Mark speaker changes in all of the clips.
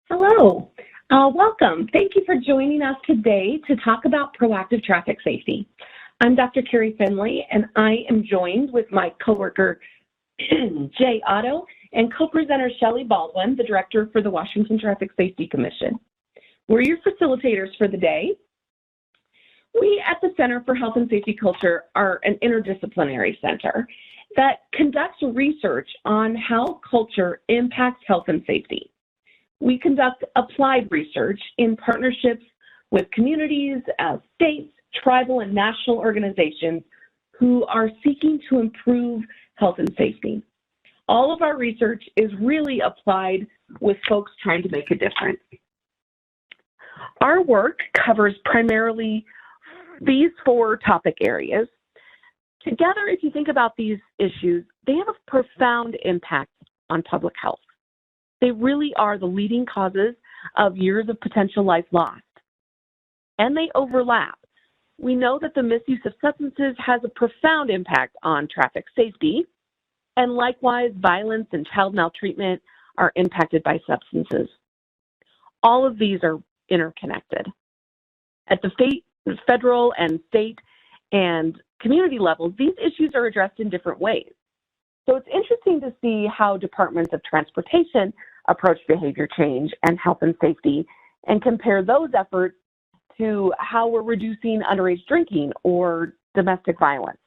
Speaker 1: Hello, welcome. Thank you for joining us today to talk about proactive traffic safety. I'm Dr. Carrie Finley, and I am joined with my coworker, Jay Otto, and co-presenter Shelley Baldwin, the director for the Washington Traffic Safety Commission. We're your facilitators for the day. We at the Center for Health and Safety Culture are an interdisciplinary center that conducts research on how culture impacts health and safety. We conduct applied research in partnerships with communities, states, tribal, and national organizations who are seeking to improve health and safety. All of our research is really applied with folks trying to make a difference. Our work covers primarily these four topic areas. Together, if you think about these issues, they have a profound impact on public health. They really are the leading causes of years of potential life lost. And they overlap. We know that the misuse of substances has a profound impact on traffic safety, and likewise, violence and child maltreatment are impacted by substances. All of these are interconnected. At the federal and state and community levels, these issues are addressed in different ways. So it's interesting to see how departments of transportation approach behavior change and health and safety and compare those efforts to how we're reducing underage drinking or domestic violence.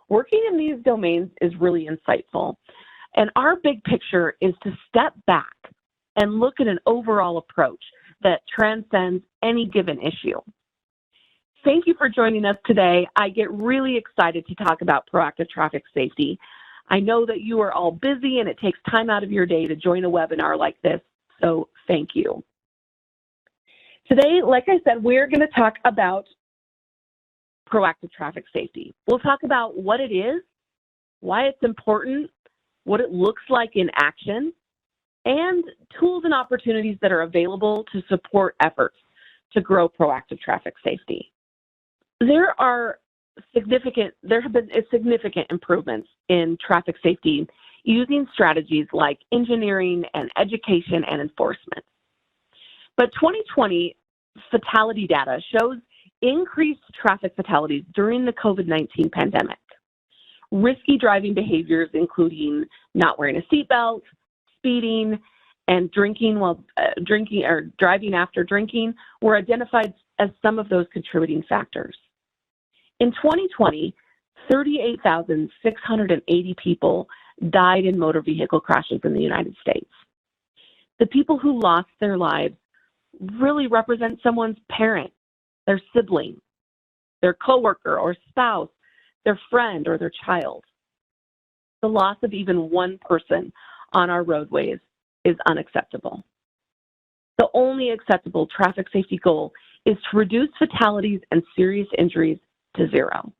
Speaker 1: Working in these domains is really insightful, and our big picture is to step back and look at an overall approach that transcends any given issue. Thank you for joining us today. I get really excited to talk about proactive traffic safety. I know that you are all busy and it takes time out of your day to join a webinar like this, so thank you. Today, like I said, we're going to talk about proactive traffic safety. We'll talk about what it is, why it's important, what it looks like in action, and tools and opportunities that are available to support efforts to grow proactive traffic safety. There have been significant improvements in traffic safety using strategies like engineering and education and enforcement. But 2020 fatality data shows increased traffic fatalities during the COVID-19 pandemic. Risky driving behaviors, including not wearing a seatbelt, speeding, and driving after drinking, were identified as some of those contributing factors. In 2020, 38,680 people died in motor vehicle crashes in the United States. The people who lost their lives really represent someone's parent, their sibling, their coworker or spouse, their friend or their child. The loss of even one person on our roadways is unacceptable. The only acceptable traffic safety goal is to reduce fatalities and serious injuries to zero.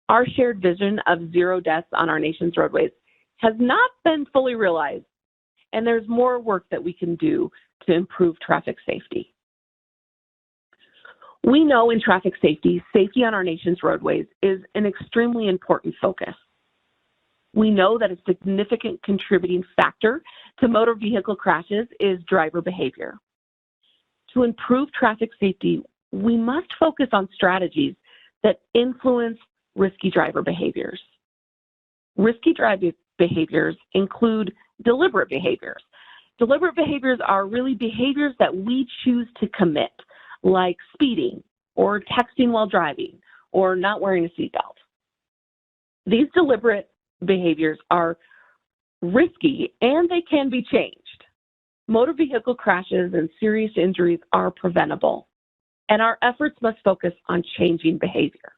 Speaker 1: Our shared vision of zero deaths on our nation's roadways has not been fully realized, and there's more work that we can do to improve traffic safety. We know in traffic safety, safety on our nation's roadways is an extremely important focus. We know that a significant contributing factor to motor vehicle crashes is driver behavior. To improve traffic safety, we must focus on strategies that influence risky driver behaviors. Risky driver behaviors include deliberate behaviors. Deliberate behaviors are really behaviors that we choose to commit, like speeding or texting while driving or not wearing a seatbelt. These deliberate behaviors are risky and they can be changed. Motor vehicle crashes and serious injuries are preventable, and our efforts must focus on changing behavior.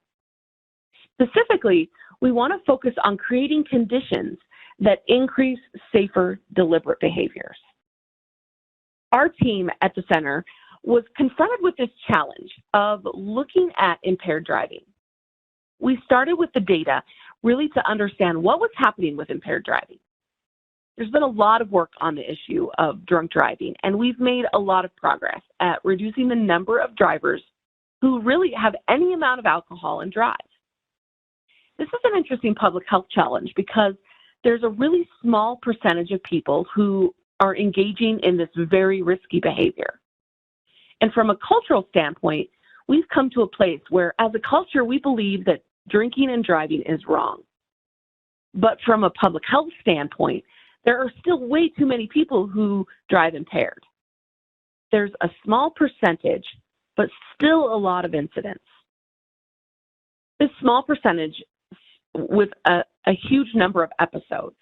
Speaker 1: Specifically, we want to focus on creating conditions that increase safer, deliberate behaviors. Our team at the center was confronted with this challenge of looking at impaired driving. We started with the data really to understand what was happening with impaired driving. There's been a lot of work on the issue of drunk driving, and we've made a lot of progress at reducing the number of drivers who really have any amount of alcohol and drive. This is an interesting public health challenge because there's a really small percentage of people who are engaging in this very risky behavior. And from a cultural standpoint, we've come to a place where, as a culture, we believe that drinking and driving is wrong. But from a public health standpoint, there are still way too many people who drive impaired. There's a small percentage, but still a lot of incidents. This small percentage with a huge number of episodes.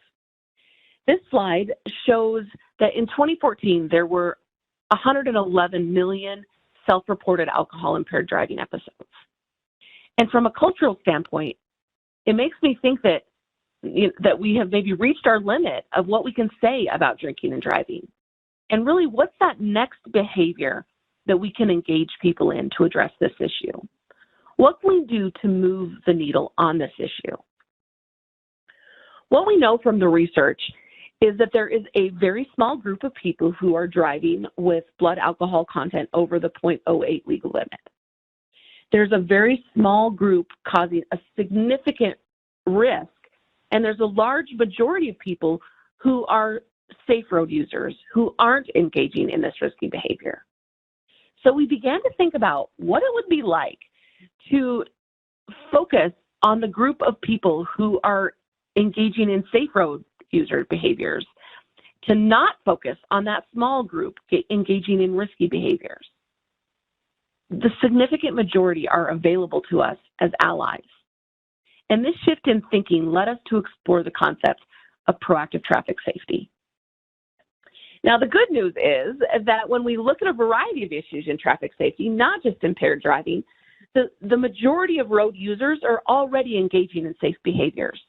Speaker 1: This slide shows that in 2014, there were 111 million self-reported alcohol-impaired driving episodes. And from a cultural standpoint, it makes me think that, that we have maybe reached our limit of what we can say about drinking and driving. And really, what's that next behavior that we can engage people in to address this issue? What can we do to move the needle on this issue? What we know from the research is that there is a very small group of people who are driving with blood alcohol content over the 0.08 legal limit. There's a very small group causing a significant risk, and there's a large majority of people who are safe road users who aren't engaging in this risky behavior. So we began to think about what it would be like to focus on the group of people who are engaging in safe road user behaviors, to not focus on that small group engaging in risky behaviors. The significant majority are available to us as allies. And this shift in thinking led us to explore the concept of proactive traffic safety. Now, the good news is that when we look at a variety of issues in traffic safety, not just impaired driving, the majority of road users are already engaging in safe behaviors.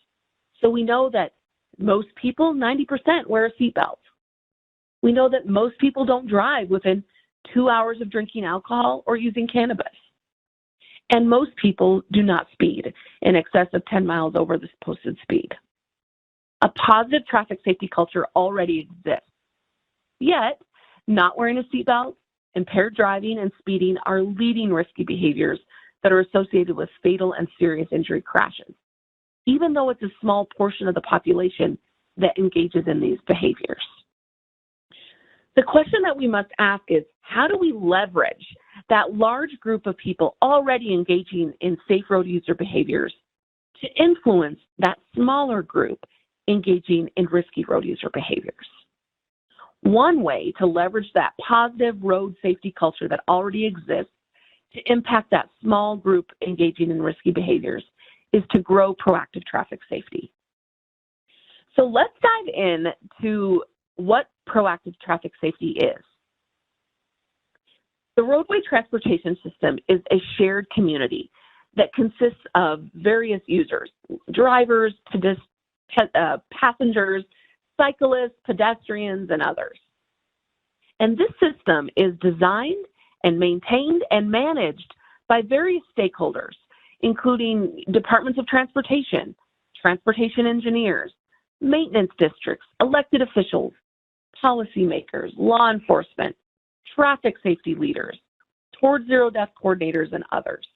Speaker 1: So we know that most people, 90%, wear a seatbelt. We know that most people don't drive within 2 hours of drinking alcohol or using cannabis. And most people do not speed in excess of 10 miles over the posted speed. A positive traffic safety culture already exists. Yet, not wearing a seatbelt, impaired driving, and speeding are leading risky behaviors that are associated with fatal and serious injury crashes, even though it's a small portion of the population that engages in these behaviors. The question that we must ask is, how do we leverage that large group of people already engaging in safe road user behaviors to influence that smaller group engaging in risky road user behaviors? One way to leverage that positive road safety culture that already exists to impact that small group engaging in risky behaviors is to grow proactive traffic safety. So let's dive in to what proactive traffic safety is. The roadway transportation system is a shared community that consists of various users, drivers, passengers, cyclists, pedestrians, and others. And this system is designed and maintained and managed by various stakeholders, including departments of transportation, transportation engineers, maintenance districts, elected officials, policymakers, law enforcement, traffic safety leaders, Towards Zero Death coordinators, and others.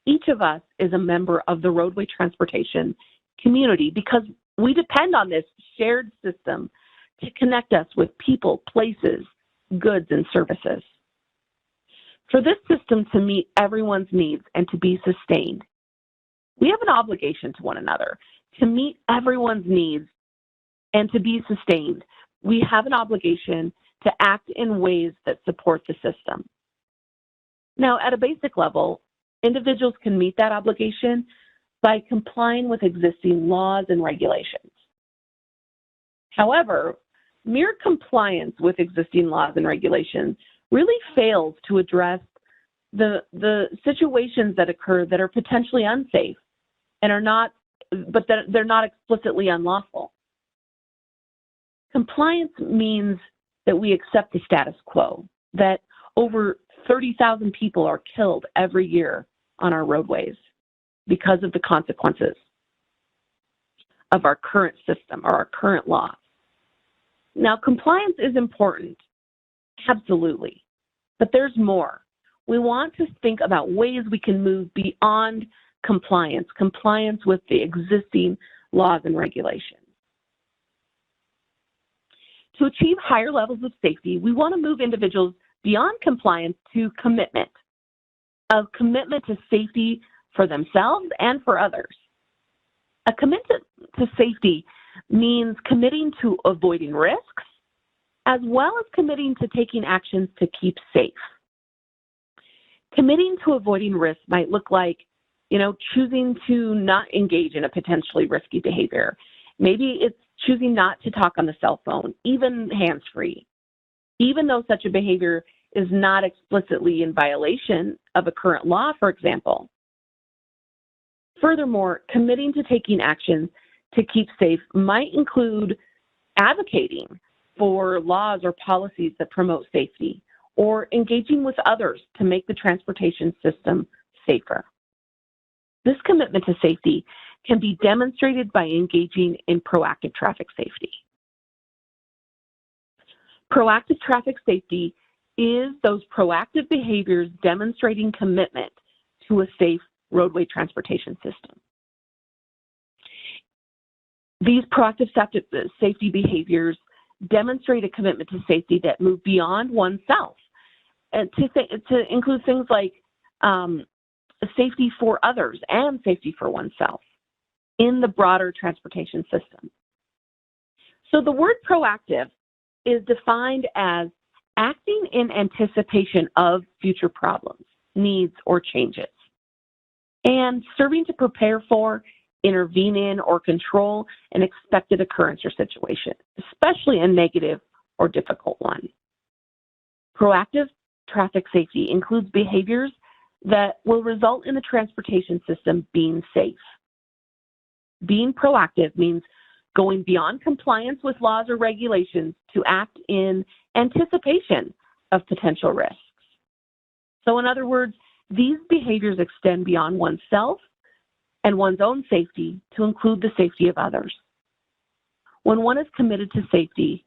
Speaker 1: Each of us is a member of the roadway transportation community because we depend on this shared system to connect us with people, places, goods, and services. For this system to meet everyone's needs and to be sustained, we have an obligation to one another. To meet everyone's needs and to be sustained, we have an obligation to act in ways that support the system. Now, at a basic level, individuals can meet that obligation by complying with existing laws and regulations. However, mere compliance with existing laws and regulations really fails to address the situations that occur that are potentially unsafe and are not, but that they're not explicitly unlawful. Compliance means that we accept the status quo, that over 30,000 people are killed every year on our roadways because of the consequences of our current system or our current laws. Now, compliance is important, absolutely, but there's more. We want to think about ways we can move beyond compliance with the existing laws and regulations. To achieve higher levels of safety, we want to move individuals beyond compliance to commitment, a commitment to safety for themselves and for others. A commitment to safety means committing to avoiding risks, as well as committing to taking actions to keep safe. Committing to avoiding risk might look like, choosing to not engage in a potentially risky behavior. Maybe it's choosing not to talk on the cell phone, even hands-free, even though such a behavior is not explicitly in violation of a current law, for example. Furthermore, committing to taking actions to keep safe might include advocating for laws or policies that promote safety, or engaging with others to make the transportation system safer. This commitment to safety can be demonstrated by engaging in proactive traffic safety. Proactive traffic safety is those proactive behaviors demonstrating commitment to a safe roadway transportation system. These proactive safety behaviors demonstrate a commitment to safety that move beyond oneself, and to include things like safety for others and safety for oneself in the broader transportation system. So the word proactive is defined as acting in anticipation of future problems, needs, or changes, and serving to prepare for, intervene in, or control an expected occurrence or situation, especially a negative or difficult one. Proactive traffic safety includes behaviors that will result in the transportation system being safe. Being proactive means going beyond compliance with laws or regulations to act in anticipation of potential risks. So in other words, these behaviors extend beyond oneself and one's own safety to include the safety of others. When one is committed to safety,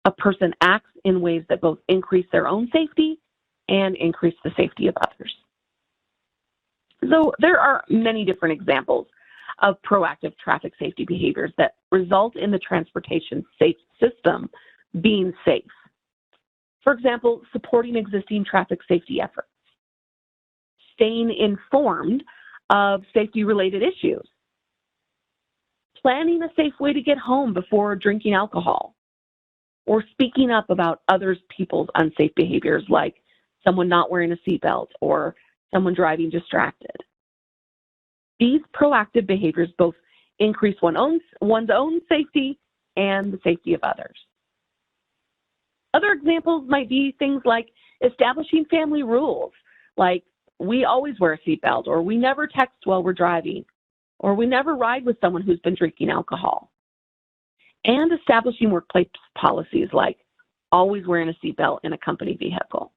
Speaker 1: a person acts in ways that both increase their own safety and increase the safety of others. So there are many different examples of proactive traffic safety behaviors that result in the transportation system being safe. For example, supporting existing traffic safety efforts, staying informed of safety-related issues, planning a safe way to get home before drinking alcohol, or speaking up about other people's unsafe behaviors like someone not wearing a seatbelt or someone driving distracted. These proactive behaviors both increase one's own safety and the safety of others. Other examples might be things like establishing family rules, like we always wear a seatbelt, or we never text while we're driving, or we never ride with someone who's been drinking alcohol. And establishing workplace policies like always wearing a seatbelt in a company vehicle.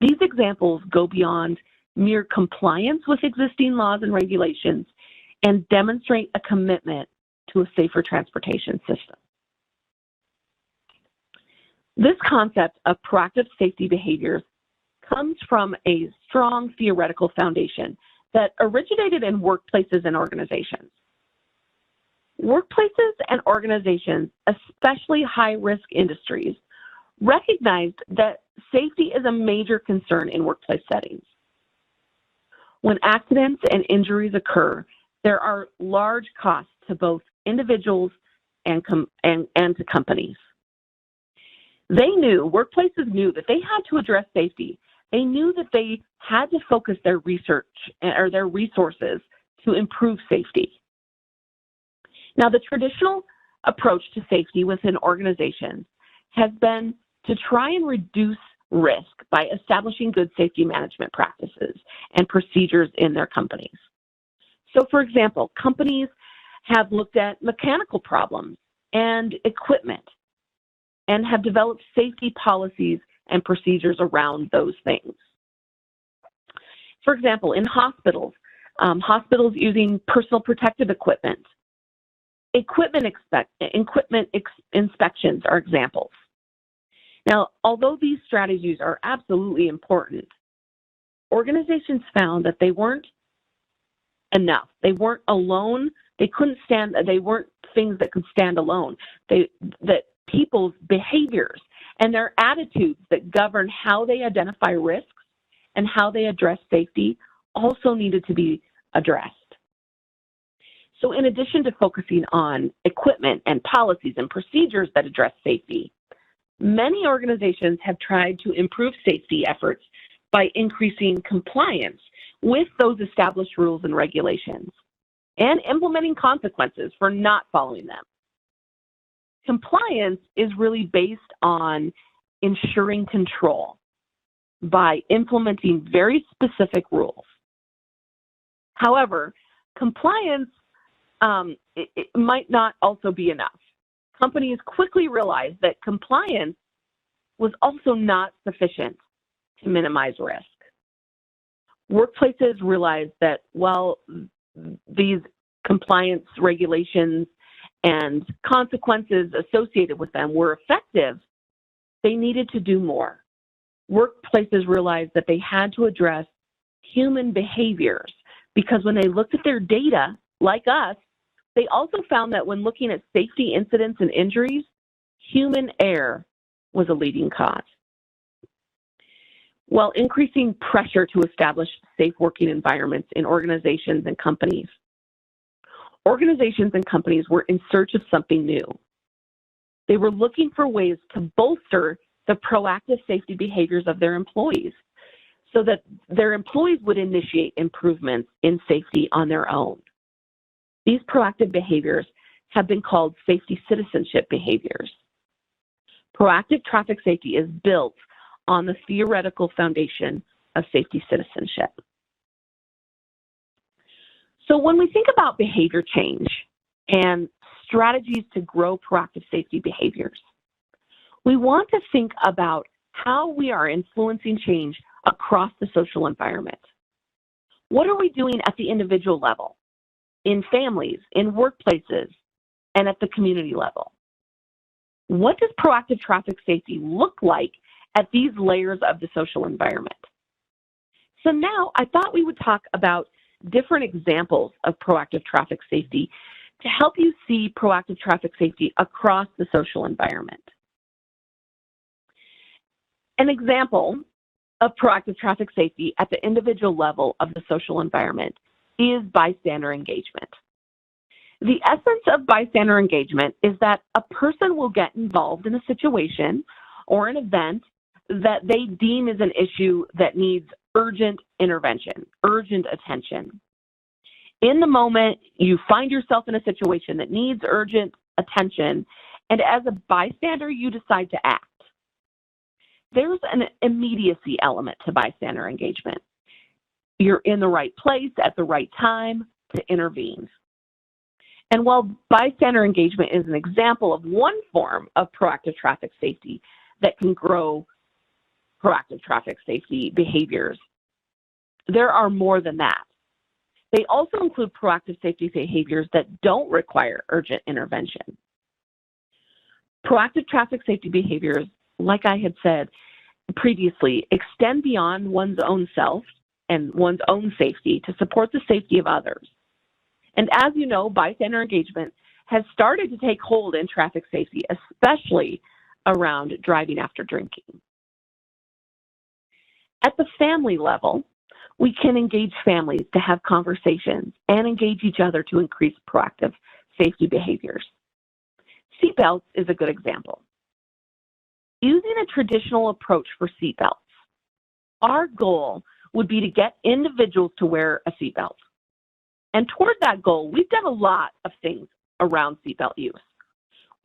Speaker 1: These examples go beyond mere compliance with existing laws and regulations and demonstrate a commitment to a safer transportation system. This concept of proactive safety behaviors comes from a strong theoretical foundation that originated in workplaces and organizations. Workplaces and organizations, especially high-risk industries, recognized that safety is a major concern in workplace settings. When accidents and injuries occur, there are large costs to both individuals and to companies. Workplaces knew that they had to address safety. They knew that they had to focus their research or their resources to improve safety. Now, the traditional approach to safety within organizations has been to try and reduce risk by establishing good safety management practices and procedures in their companies. So, for example, companies have looked at mechanical problems and equipment and have developed safety policies and procedures around those things. For example, in hospitals, hospitals using personal protective equipment. Equipment inspections are examples. Now, although these strategies are absolutely important, organizations found that they weren't enough. They weren't alone. They weren't things that could stand alone. That people's behaviors and their attitudes that govern how they identify risks and how they address safety also needed to be addressed. So in addition to focusing on equipment and policies and procedures that address safety, many organizations have tried to improve safety efforts by increasing compliance with those established rules and regulations and implementing consequences for not following them. Compliance is really based on ensuring control by implementing very specific rules. However, compliance it might not also be enough. Companies quickly realized that compliance was also not sufficient to minimize risk. Workplaces realized that while these compliance regulations and consequences associated with them were effective, they needed to do more. Workplaces realized that they had to address human behaviors because when they looked at their data, like us, they also found that when looking at safety incidents and injuries, human error was a leading cause. While increasing pressure to establish safe working environments in organizations and companies were in search of something new. They were looking for ways to bolster the proactive safety behaviors of their employees so that their employees would initiate improvements in safety on their own. These proactive behaviors have been called safety citizenship behaviors. Proactive traffic safety is built on the theoretical foundation of safety citizenship. So when we think about behavior change and strategies to grow proactive safety behaviors, we want to think about how we are influencing change across the social environment. What are we doing at the individual level, in families, in workplaces, and at the community level? What does proactive traffic safety look like at these layers of the social environment? So now I thought we would talk about different examples of proactive traffic safety to help you see proactive traffic safety across the social environment. An example of proactive traffic safety at the individual level of the social environment is bystander engagement. The essence of bystander engagement is that a person will get involved in a situation or an event that they deem is an issue that needs urgent intervention, urgent attention. In the moment, you find yourself in a situation that needs urgent attention, and as a bystander, you decide to act. There's an immediacy element to bystander engagement. You're in the right place at the right time to intervene. And while bystander engagement is an example of one form of proactive traffic safety that can grow proactive traffic safety behaviors, there are more than that. They also include proactive safety behaviors that don't require urgent intervention. Proactive traffic safety behaviors, like I had said previously, extend beyond one's own self and one's own safety to support the safety of others. And as you know, bystander engagement has started to take hold in traffic safety, especially around driving after drinking. At the family level, we can engage families to have conversations and engage each other to increase proactive safety behaviors. Seatbelts is a good example. Using a traditional approach for seatbelts, our goal would be to get individuals to wear a seatbelt. And toward that goal, we've done a lot of things around seatbelt use.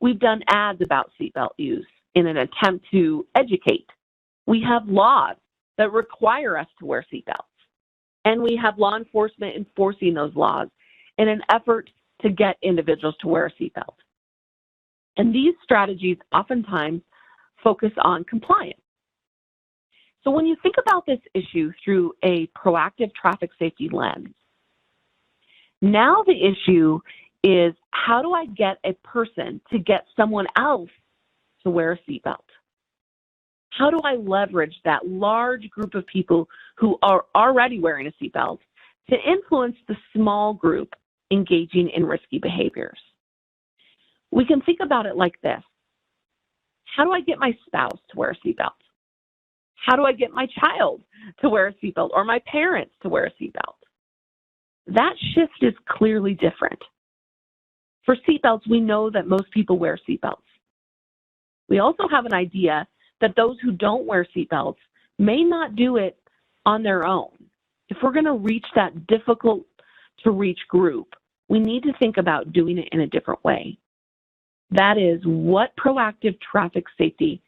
Speaker 1: We've done ads about seatbelt use in an attempt to educate. We have laws that require us to wear seatbelts. And we have law enforcement enforcing those laws in an effort to get individuals to wear a seatbelt. And these strategies oftentimes focus on compliance. So when you think about this issue through a proactive traffic safety lens, now the issue is, how do I get a person to get someone else to wear a seatbelt? How do I leverage that large group of people who are already wearing a seatbelt to influence the small group engaging in risky behaviors? We can think about it like this. How do I get my spouse to wear a seatbelt? How do I get my child to wear a seatbelt or my parents to wear a seatbelt? That shift is clearly different. For seatbelts, we know that most people wear seatbelts. We also have an idea that those who don't wear seatbelts may not do it on their own. If we're going to reach that difficult to reach group, we need to think about doing it in a different way. That is what proactive traffic safety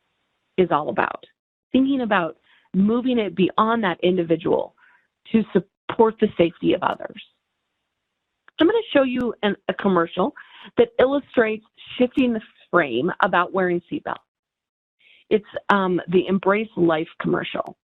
Speaker 1: is all about. Thinking about moving it beyond that individual to support the safety of others. I'm going to show you a commercial that illustrates shifting the frame about wearing seatbelts. It's the Embrace Life commercial.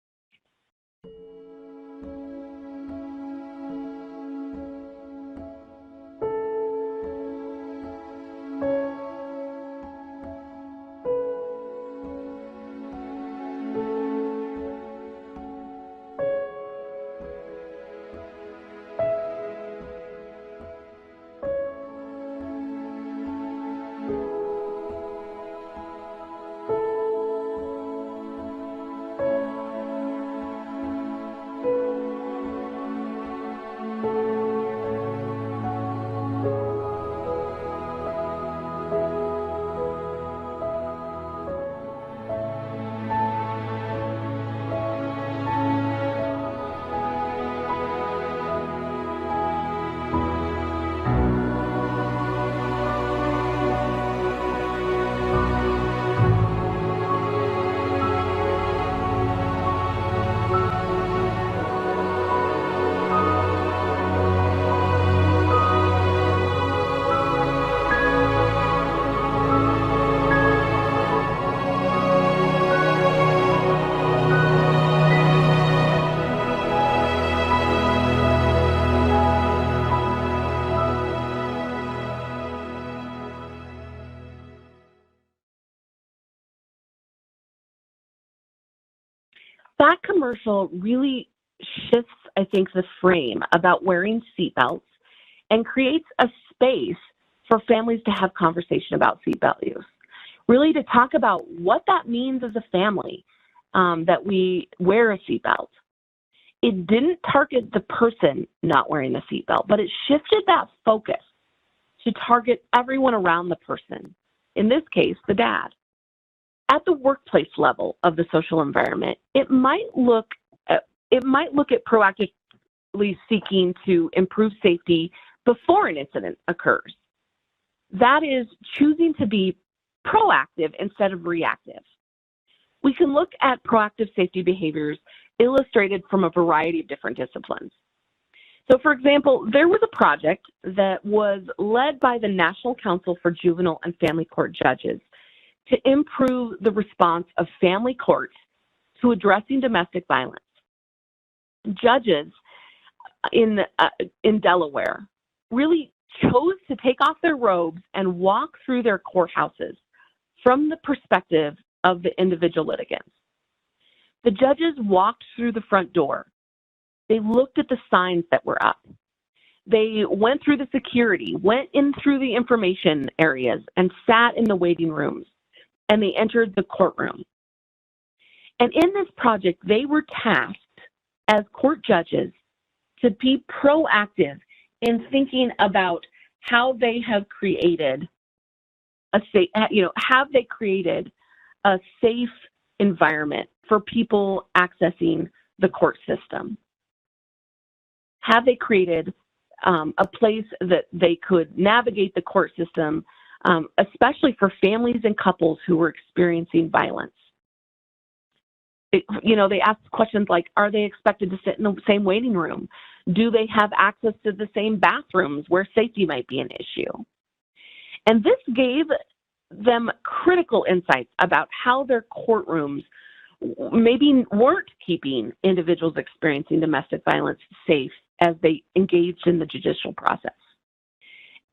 Speaker 1: That commercial really shifts, I think, the frame about wearing seatbelts and creates a space for families to have conversation about seatbelt use. Really to talk about what that means as a family, that we wear a seatbelt. It didn't target the person not wearing the seatbelt, but it shifted that focus to target everyone around the person, in this case, the dad. At the workplace level of the social environment, it might look at proactively seeking to improve safety before an incident occurs. That is choosing to be proactive instead of reactive. We can look at proactive safety behaviors illustrated from a variety of different disciplines. So, for example, there was a project that was led by the National Council for Juvenile and Family Court Judges to improve the response of family courts to addressing domestic violence. Judges in Delaware really chose to take off their robes and walk through their courthouses from the perspective of the individual litigants. The judges walked through the front door. They looked at the signs that were up. They went through the security, went in through the information areas, and sat in the waiting rooms. And they entered the courtroom. And in this project, they were tasked as court judges to be proactive in thinking about how they have created a safe, a safe environment for people accessing the court system. Have they created a place that they could navigate the court system, especially for families and couples who were experiencing violence? They asked questions like, are they expected to sit in the same waiting room? Do they have access to the same bathrooms where safety might be an issue? And this gave them critical insights about how their courtrooms maybe weren't keeping individuals experiencing domestic violence safe as they engaged in the judicial process.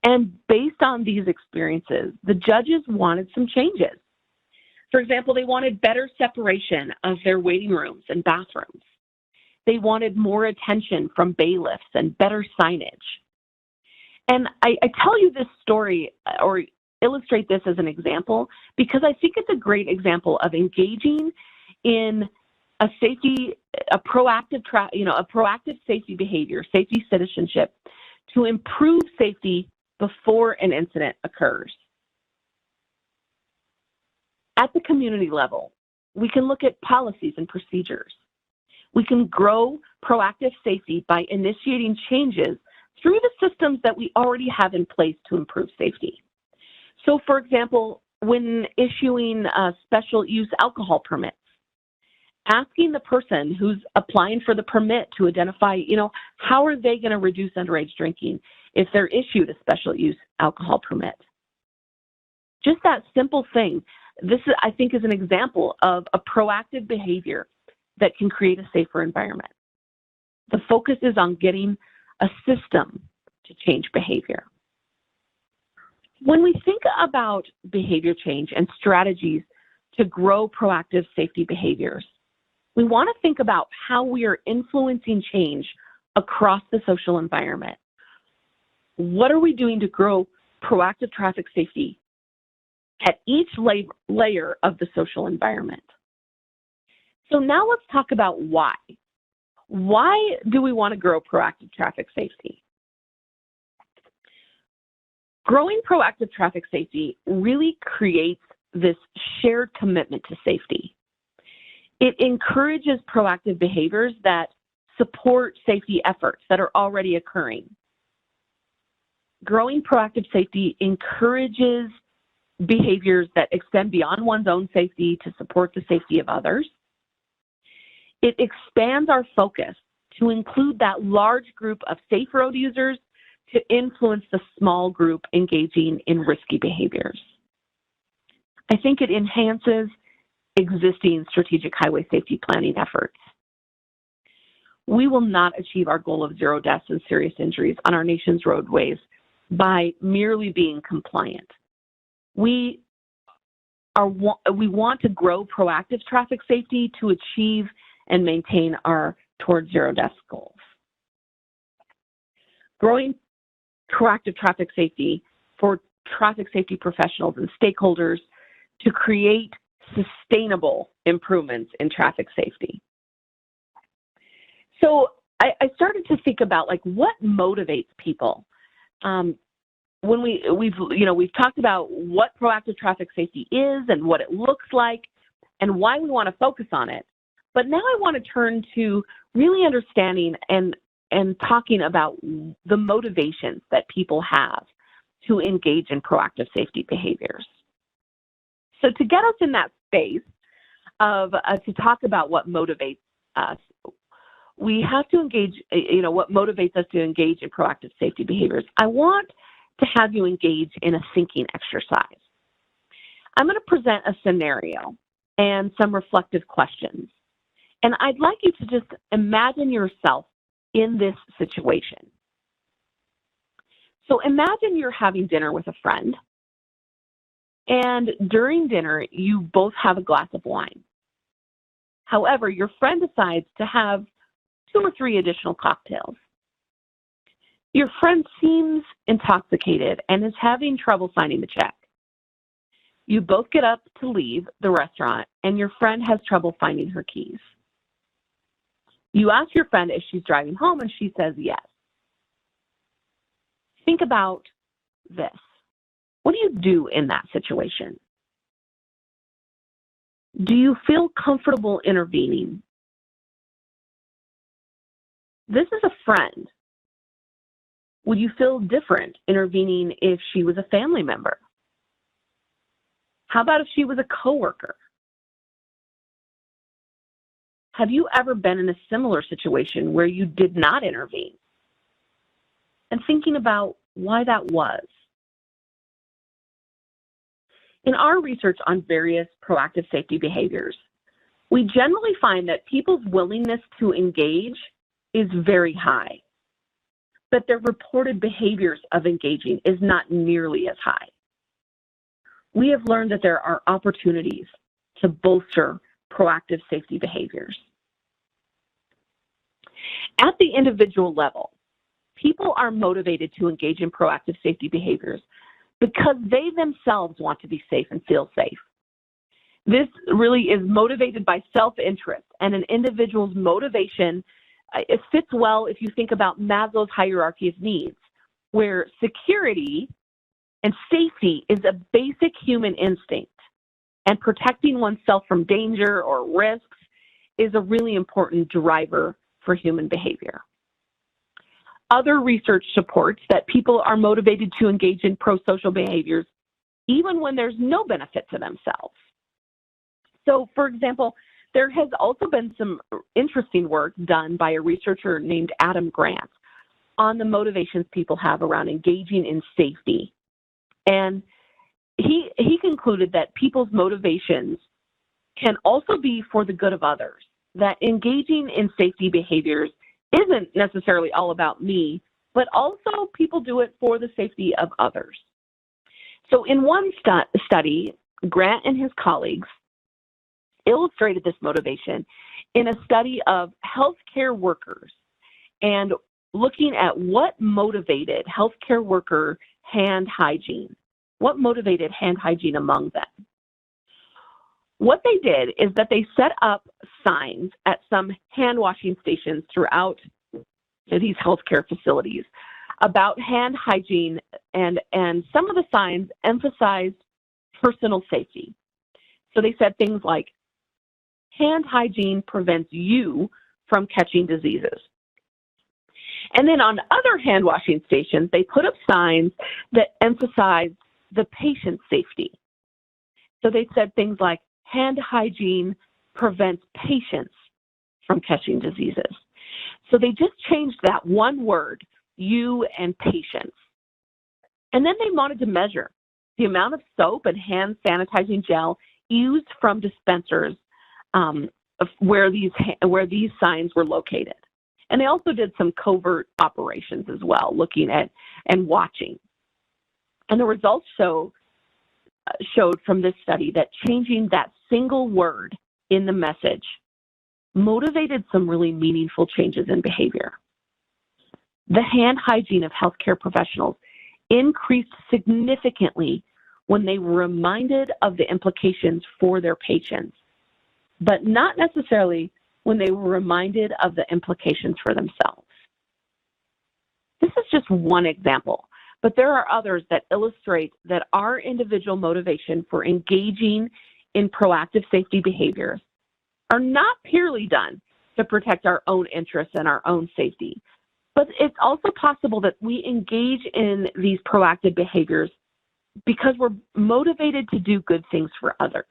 Speaker 1: And based on these experiences, the judges wanted some changes. For example, they wanted better separation of their waiting rooms and bathrooms. They wanted more attention from bailiffs and better signage. And I tell you this story or illustrate this as an example because I think it's a great example of engaging in a proactive safety behavior, safety citizenship, to improve safety before an incident occurs. At the community level, we can look at policies and procedures. We can grow proactive safety by initiating changes through the systems that we already have in place to improve safety. So, for example, when issuing special use alcohol permits, asking the person who's applying for the permit to identify, how are they going to reduce underage drinking if they're issued a special use alcohol permit. Just that simple thing. This, I think, is an example of a proactive behavior that can create a safer environment. The focus is on getting a system to change behavior. When we think about behavior change and strategies to grow proactive safety behaviors, we want to think about how we are influencing change across the social environment. What are we doing to grow proactive traffic safety at each layer of the social environment? So now let's talk about why. Why do we want to grow proactive traffic safety? Growing proactive traffic safety really creates this shared commitment to safety. It encourages proactive behaviors that support safety efforts that are already occurring. Growing proactive safety encourages behaviors that extend beyond one's own safety to support the safety of others. It expands our focus to include that large group of safe road users to influence the small group engaging in risky behaviors. I think it enhances existing strategic highway safety planning efforts. We will not achieve our goal of 0 deaths and serious injuries on our nation's roadways by merely being compliant. We want to grow proactive traffic safety to achieve and maintain our Towards 0 deaths goals. Growing proactive traffic safety for traffic safety professionals and stakeholders to create sustainable improvements in traffic safety. So I started to think about what motivates people. When we've talked about what proactive traffic safety is and what it looks like and why we want to focus on it. But now I want to turn to really understanding and talking about the motivations that people have to engage in proactive safety behaviors. So to get us in that space of to talk about what motivates us, we have to engage, what motivates us to engage in proactive safety behaviors. I want to have you engage in a thinking exercise. I'm going to present a scenario and some reflective questions. And I'd like you to just imagine yourself in this situation. So imagine you're having dinner with a friend, and during dinner, you both have a glass of wine. However, your friend decides to have 2 or 3 additional cocktails. Your friend seems intoxicated and is having trouble signing the check. You both get up to leave the restaurant, and your friend has trouble finding her keys. You ask your friend if she's driving home, and she says yes. Think about this. What do you do in that situation? Do you feel comfortable intervening? This is a friend. Would you feel different intervening if she was a family member? How about if she was a coworker? Have you ever been in a similar situation where you did not intervene? And thinking about why that was. In our research on various proactive safety behaviors, we generally find that people's willingness to engage is very high, but their reported behaviors of engaging is not nearly as high. We have learned that there are opportunities to bolster proactive safety behaviors. At the individual level, people are motivated to engage in proactive safety behaviors because they themselves want to be safe and feel safe. This really is motivated by self-interest, and an individual's motivation, it fits well if you think about Maslow's hierarchy of needs, where security and safety is a basic human instinct, and protecting oneself from danger or risks is a really important driver for human behavior. Other research supports that people are motivated to engage in pro-social behaviors even when there's no benefit to themselves. So, for example, there has also been some interesting work done by a researcher named Adam Grant on the motivations people have around engaging in safety. And he concluded that people's motivations can also be for the good of others, that engaging in safety behaviors isn't necessarily all about me, but also people do it for the safety of others. So in one study, Grant and his colleagues illustrated this motivation in a study of healthcare workers and looking at what motivated healthcare worker hand hygiene. What motivated hand hygiene among them? What they did is that they set up signs at some hand washing stations throughout these healthcare facilities about hand hygiene, and some of the signs emphasized personal safety. So they said things like, hand hygiene prevents you from catching diseases. And then on other hand washing stations, they put up signs that emphasize the patient's safety. So they said things like, hand hygiene prevents patients from catching diseases. So they just changed that one word, you and patients. And then they wanted to measure the amount of soap and hand sanitizing gel used from dispensers where these signs were located. And they also did some covert operations as well, looking at and watching. And the results showed from this study that changing that single word in the message motivated some really meaningful changes in behavior. The hand hygiene of healthcare professionals increased significantly when they were reminded of the implications for their patients, but not necessarily when they were reminded of the implications for themselves. This is just one example, but there are others that illustrate that our individual motivation for engaging in proactive safety behaviors are not purely done to protect our own interests and our own safety, but it's also possible that we engage in these proactive behaviors because we're motivated to do good things for others.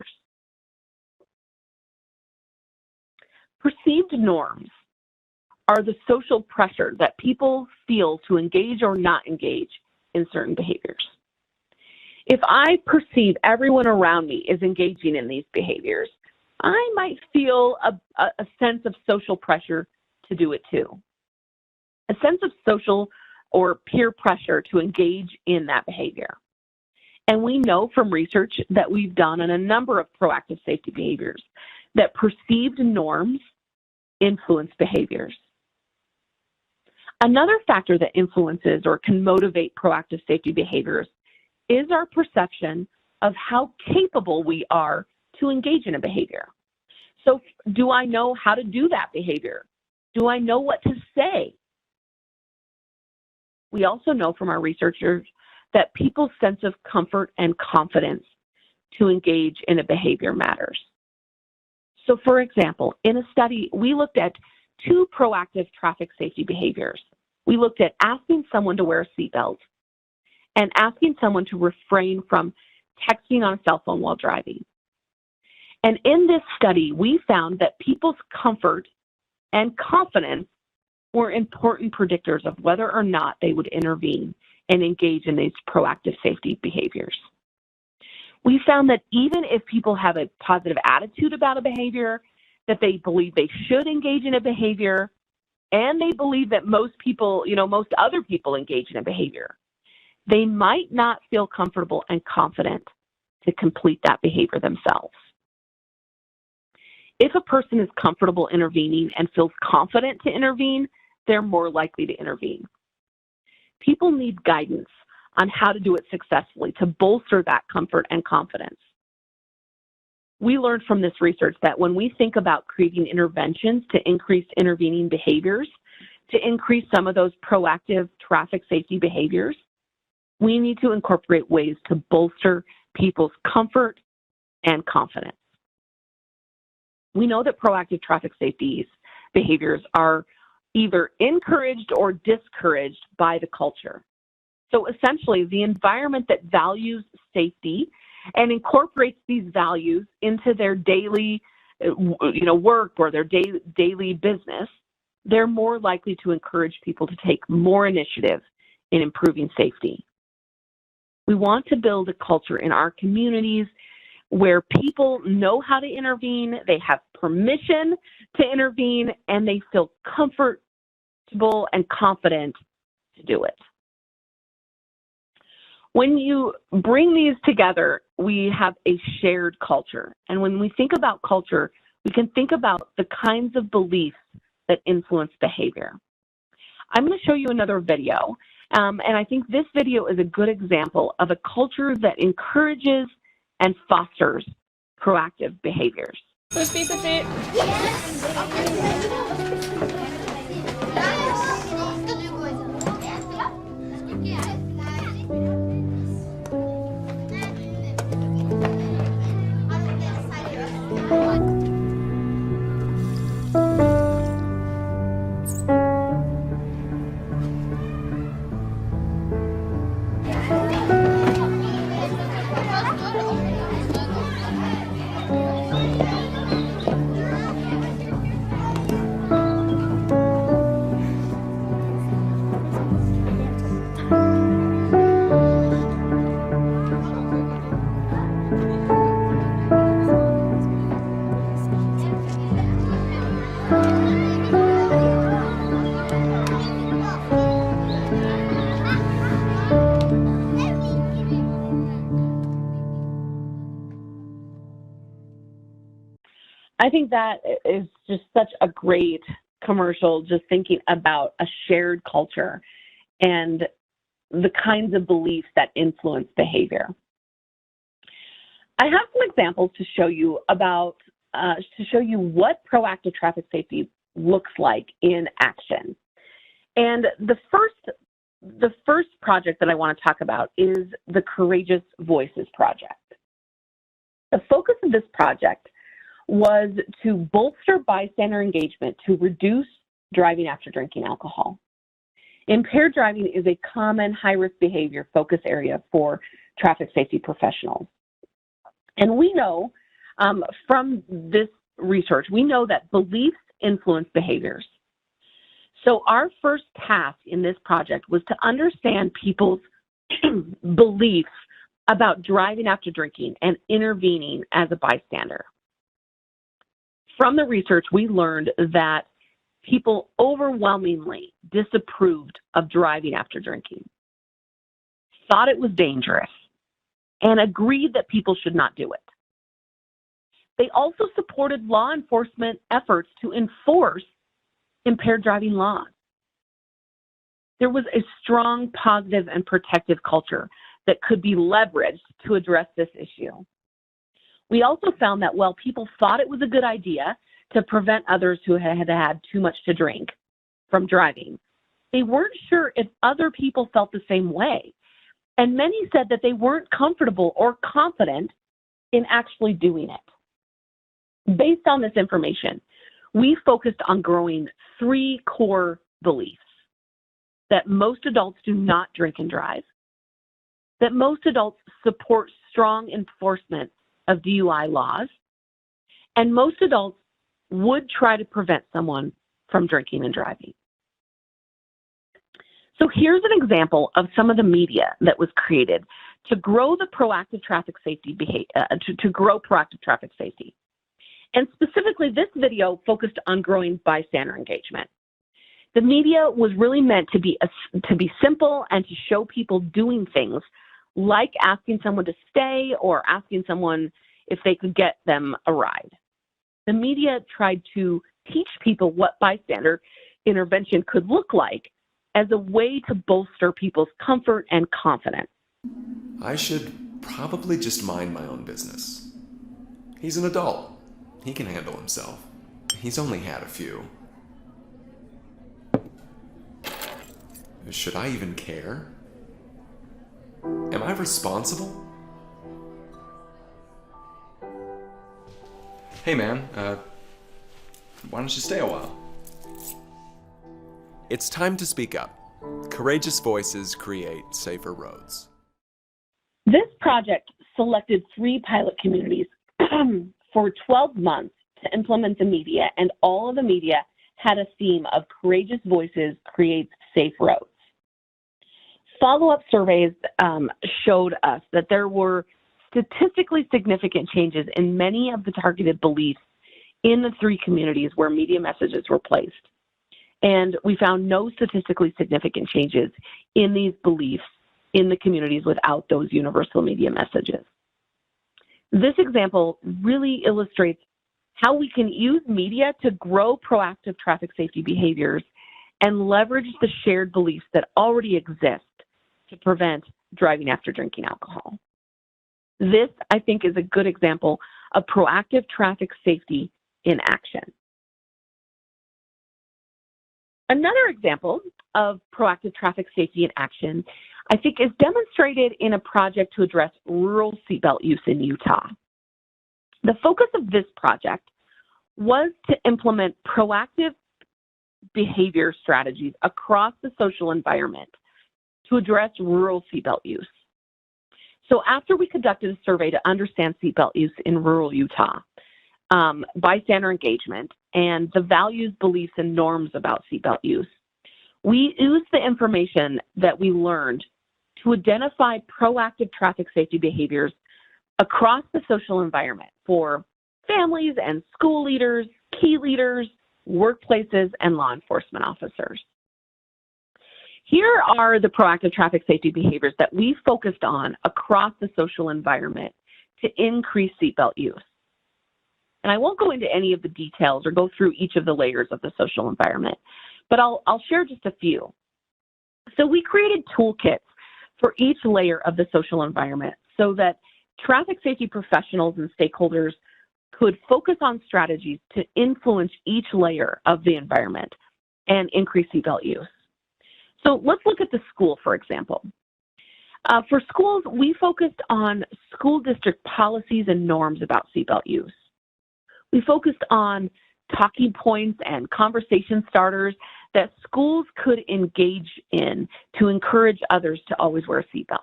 Speaker 1: Perceived norms are the social pressure that people feel to engage or not engage in certain behaviors. If I perceive everyone around me is engaging in these behaviors, I might feel a sense of social pressure to do it too. A sense of social or peer pressure to engage in that behavior. And we know from research that we've done on a number of proactive safety behaviors that perceived norms influence behaviors. Another factor that influences or can motivate proactive safety behaviors is our perception of how capable we are to engage in a behavior. So do I know how to do that behavior? Do I know what to say? We also know from our researchers that people's sense of comfort and confidence to engage in a behavior matters. So for example, in a study, we looked at 2 proactive traffic safety behaviors. We looked at asking someone to wear a seatbelt and asking someone to refrain from texting on a cell phone while driving. And in this study, we found that people's comfort and confidence were important predictors of whether or not they would intervene and engage in these proactive safety behaviors. We found that even if people have a positive attitude about a behavior, that they believe they should engage in a behavior, and they believe that most people, most other people engage in a behavior, they might not feel comfortable and confident to complete that behavior themselves. If a person is comfortable intervening and feels confident to intervene, they're more likely to intervene. People need guidance on how to do it successfully to bolster that comfort and confidence. We learned from this research that when we think about creating interventions to increase intervening behaviors, to increase some of those proactive traffic safety behaviors, we need to incorporate ways to bolster people's comfort and confidence. We know that proactive traffic safety behaviors are either encouraged or discouraged by the culture. So essentially, the environment that values safety and incorporates these values into their daily work or their daily business, they're more likely to encourage people to take more initiative in improving safety. We want to build a culture in our communities where people know how to intervene, they have permission to intervene, and they feel comfortable and confident to do it. When you bring these together, we have a shared culture. And when we think about culture, we can think about the kinds of beliefs that influence behavior. I'm going to show you another video, and I think this video is a good example of a culture that encourages and fosters proactive behaviors.
Speaker 2: First piece of feet.
Speaker 1: I think that is just such a great commercial, just thinking about a shared culture and the kinds of beliefs that influence behavior. I have some examples to show you about, what proactive traffic safety looks like in action. And the first project that I want to talk about is the Courageous Voices project. The focus of this project was to bolster bystander engagement to reduce driving after drinking alcohol. Impaired driving is a common high-risk behavior focus area for traffic safety professionals. And we know from this research, we know that beliefs influence behaviors. So our first task in this project was to understand people's beliefs about driving after drinking and intervening as a bystander. From the research, we learned that people overwhelmingly disapproved of driving after drinking, thought it was dangerous, and agreed that people should not do it. They also supported law enforcement efforts to enforce impaired driving laws. There was a strong, positive, and protective culture that could be leveraged to address this issue. We also found that while people thought it was a good idea to prevent others who had had too much to drink from driving, they weren't sure if other people felt the same way. And many said that they weren't comfortable or confident in actually doing it. Based on this information, we focused on growing 3 core beliefs: that most adults do not drink and drive, that most adults support strong enforcement of DUI laws, and most adults would try to prevent someone from drinking and driving. So here's an example of some of the media that was created to grow the proactive traffic safety to grow proactive traffic safety. And specifically, this video focused on growing bystander engagement. The media was really meant to be simple and to show people doing things like asking someone to stay or asking someone if they could get them a ride. The media tried to teach people what bystander intervention could look like as a way to bolster people's comfort and confidence.
Speaker 2: I should probably just mind my own business. He's an adult. He can handle himself. He's only had a few. Should I even care? Am I responsible? Hey man, why don't you stay a while? It's time to speak up. Courageous voices create safer roads.
Speaker 1: This project selected 3 pilot communities for 12 months to implement the media, and all of the media had a theme of courageous voices create safe roads. Follow-up surveys showed us that there were statistically significant changes in many of the targeted beliefs in the 3 communities where media messages were placed. And we found no statistically significant changes in these beliefs in the communities without those universal media messages. This example really illustrates how we can use media to grow proactive traffic safety behaviors and leverage the shared beliefs that already exist to prevent driving after drinking alcohol. This, I think, is a good example of proactive traffic safety in action. Another example of proactive traffic safety in action, I think, is demonstrated in a project to address rural seatbelt use in Utah. The focus of this project was to implement proactive behavior strategies across the social environment to address rural seatbelt use. So after we conducted a survey to understand seatbelt use in rural Utah, bystander engagement, and the values, beliefs, and norms about seatbelt use, we used the information that we learned to identify proactive traffic safety behaviors across the social environment for families and school leaders, key leaders, workplaces, and law enforcement officers. Here are the proactive traffic safety behaviors that we focused on across the social environment to increase seatbelt use. And I won't go into any of the details or go through each of the layers of the social environment, but I'll share just a few. So we created toolkits for each layer of the social environment so that traffic safety professionals and stakeholders could focus on strategies to influence each layer of the environment and increase seatbelt use. So let's look at the school, for example. For schools, we focused on school district policies and norms about seatbelt use. We focused on talking points and conversation starters that schools could engage in to encourage others to always wear a seatbelt.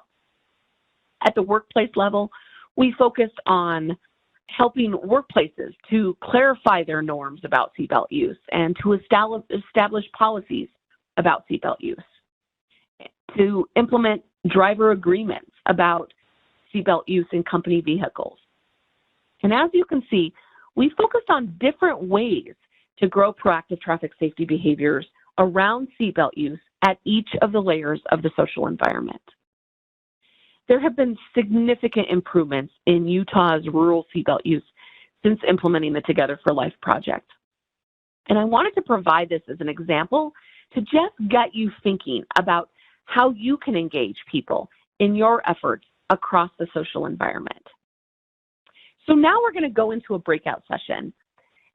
Speaker 1: At the workplace level, we focused on helping workplaces to clarify their norms about seatbelt use and to establish policies about seatbelt use, to implement driver agreements about seatbelt use in company vehicles. And as you can see, we focused on different ways to grow proactive traffic safety behaviors around seatbelt use at each of the layers of the social environment. There have been significant improvements in Utah's rural seatbelt use since implementing the Together for Life project. And I wanted to provide this as an example to just get you thinking about how you can engage people in your efforts across the social environment. So now we're going to go into a breakout session.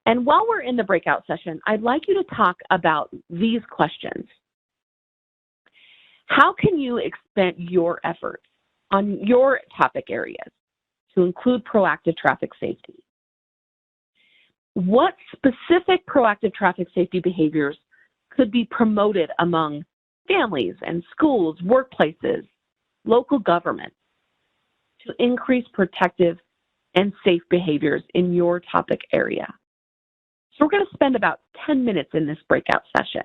Speaker 1: And while we're in the breakout session, I'd like you to talk about these questions. How can you expand your efforts on your topic areas to include proactive traffic safety? What specific proactive traffic safety behaviors could be promoted among families and schools, workplaces, local governments to increase protective and safe behaviors in your topic area? So we're going to spend about 10 minutes in this breakout session.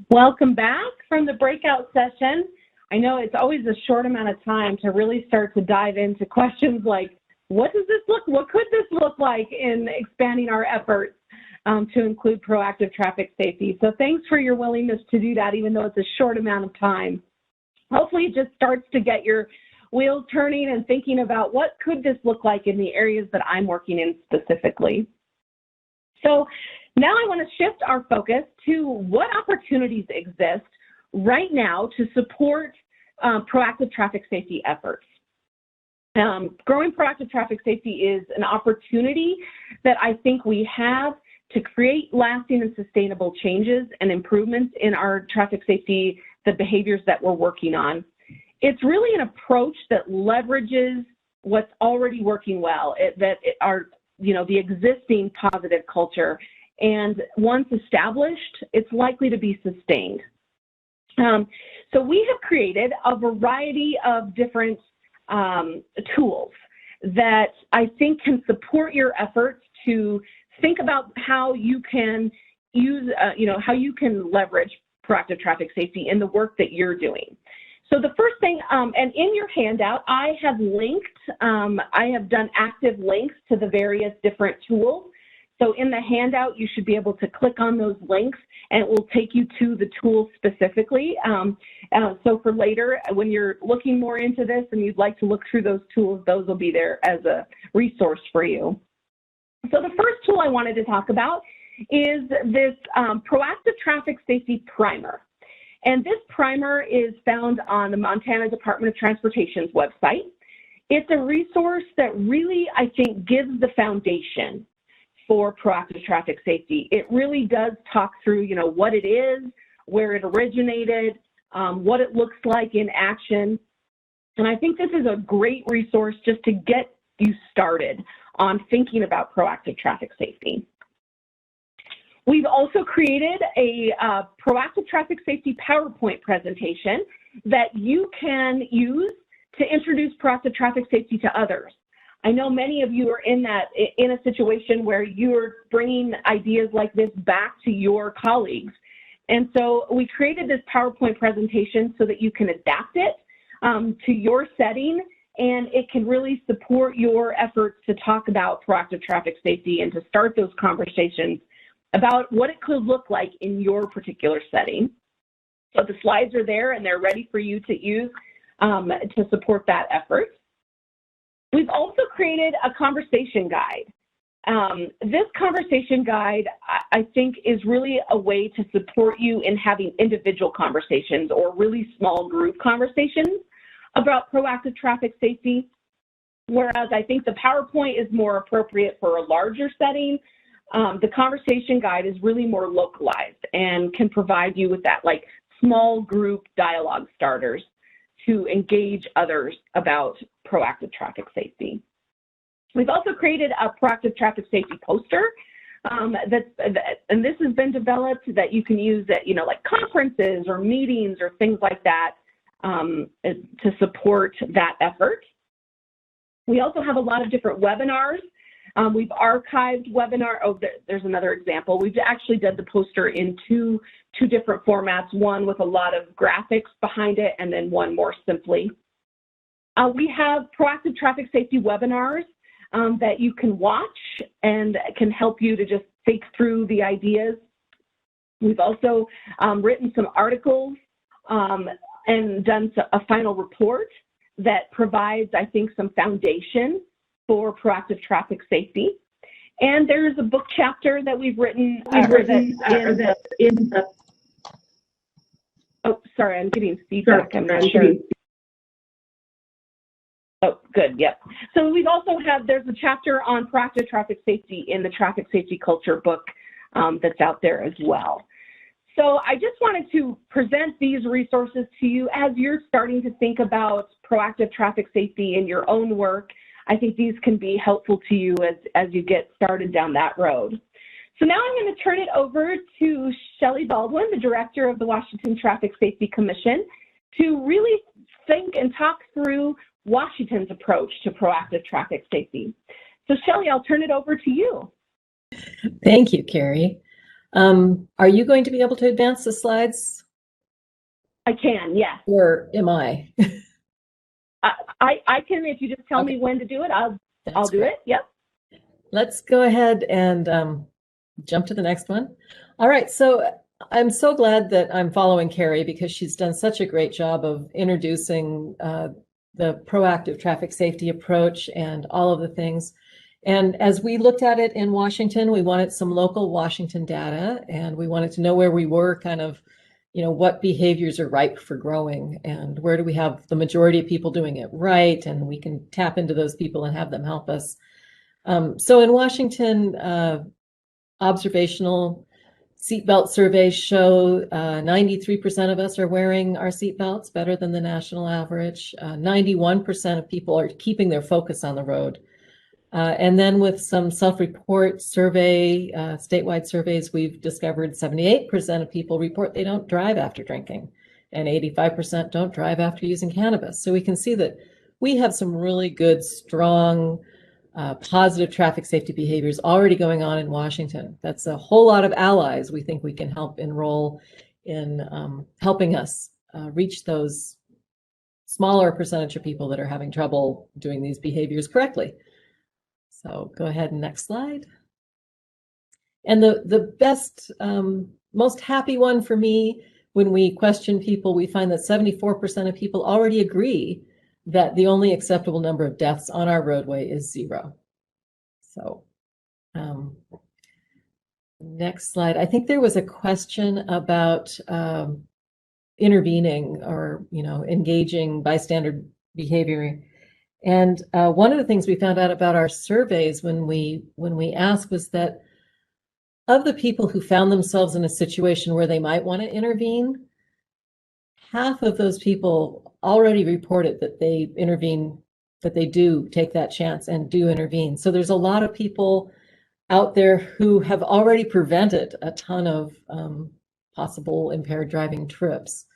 Speaker 1: Welcome back from the breakout session. I know it's always a short amount of time to really start to dive into questions like, what could this look like in expanding our efforts to include proactive traffic safety? So thanks for your willingness to do that, even though it's a short amount of time. Hopefully it just starts to get your wheels turning and thinking about what could this look like in the areas that I'm working in specifically. So Now I want to shift our focus to what opportunities exist right now to support proactive traffic safety efforts. Growing proactive traffic safety is an opportunity that I think we have to create lasting and sustainable changes and improvements in our traffic safety, the behaviors that we're working on. It's really an approach that leverages what's already working well, the existing positive culture, and once established, it's likely to be sustained. So we have created a variety of different tools that I think can support your efforts to think about how you can use, how you can leverage proactive traffic safety in the work that you're doing. So the first thing, and in your handout, I have done active links to the various different tools. So in the handout, you should be able to click on those links and it will take you to the tool specifically. So for later, when you're looking more into this and you'd like to look through those tools, those will be there as a resource for you. So the first tool I wanted to talk about is this Proactive Traffic Safety Primer. And this primer is found on the Montana Department of Transportation's website. It's a resource that really, I think, gives the foundation for proactive traffic safety. It really does talk through, what it is, where it originated, what it looks like in action. And I think this is a great resource just to get you started on thinking about proactive traffic safety. We've also created a proactive traffic safety PowerPoint presentation that you can use to introduce proactive traffic safety to others. I know many of you are in a situation where you're bringing ideas like this back to your colleagues. And so we created this PowerPoint presentation so that you can adapt it to your setting, and it can really support your efforts to talk about proactive traffic safety and to start those conversations about what it could look like in your particular setting. So the slides are there and they're ready for you to use to support that effort. We've also created a conversation guide. This conversation guide, I think, is really a way to support you in having individual conversations or really small group conversations about proactive traffic safety, whereas I think the PowerPoint is more appropriate for a larger setting. The conversation guide is really more localized and can provide you with that small group dialogue starters to engage others about proactive traffic safety. We've also created a proactive traffic safety poster and this has been developed that you can use at conferences or meetings or things like that to support that effort. We also have a lot of different webinars. We've archived webinar. Oh, there's another example. We've actually done the poster in two different formats, one with a lot of graphics behind it and then one more simply. We have proactive traffic safety webinars that you can watch and can help you to just think through the ideas. We've also written some articles and done a final report that provides, I think, some foundation for proactive traffic safety. And there's a book chapter that we've written. Oh, sorry, I'm getting feedback. I'm not sure. Oh, good, yep. So we've also there's a chapter on proactive traffic safety in the Traffic Safety Culture book that's out there as well. So I just wanted to present these resources to you as you're starting to think about proactive traffic safety in your own work. I think these can be helpful to you as you get started down that road. So now I'm going to turn it over to Shelley Baldwin, the Director of the Washington Traffic Safety Commission, to really think and talk through Washington's approach to proactive traffic safety. So Shelley, I'll turn it over to you.
Speaker 3: Thank you, Carrie. Are you going to be able to advance the slides?
Speaker 1: I can, yes.
Speaker 3: Or am I?
Speaker 1: I can, if you just tell me when to do it, I'll do it, yep.
Speaker 3: Let's go ahead and jump to the next one. All right, so I'm so glad that I'm following Carrie because she's done such a great job of introducing the proactive traffic safety approach and all of the things. And as we looked at it in Washington, we wanted some local Washington data, and we wanted to know where we were kind of, what behaviors are ripe for growing, and where do we have the majority of people doing it right, and we can tap into those people and have them help us. So in Washington, observational seatbelt surveys show 93% of us are wearing our seatbelts, better than the national average. 91% of people are keeping their focus on the road. And then with some self-report survey, statewide surveys, we've discovered 78% of people report they don't drive after drinking, and 85% don't drive after using cannabis. So we can see that we have some really good, strong, positive traffic safety behaviors already going on in Washington. That's a whole lot of allies we think we can help enroll in helping us reach those smaller percentage of people that are having trouble doing these behaviors correctly. So go ahead and next slide. And the best, most happy one for me, when we question people, we find that 74% of people already agree that the only acceptable number of deaths on our roadway is 0. So next slide. I think there was a question about intervening or, engaging bystander behavior. And one of the things we found out about our surveys when we asked was that of the people who found themselves in a situation where they might want to intervene, half of those people already reported that they intervene, that they do take that chance and do intervene. So there's a lot of people out there who have already prevented a ton of possible impaired driving trips.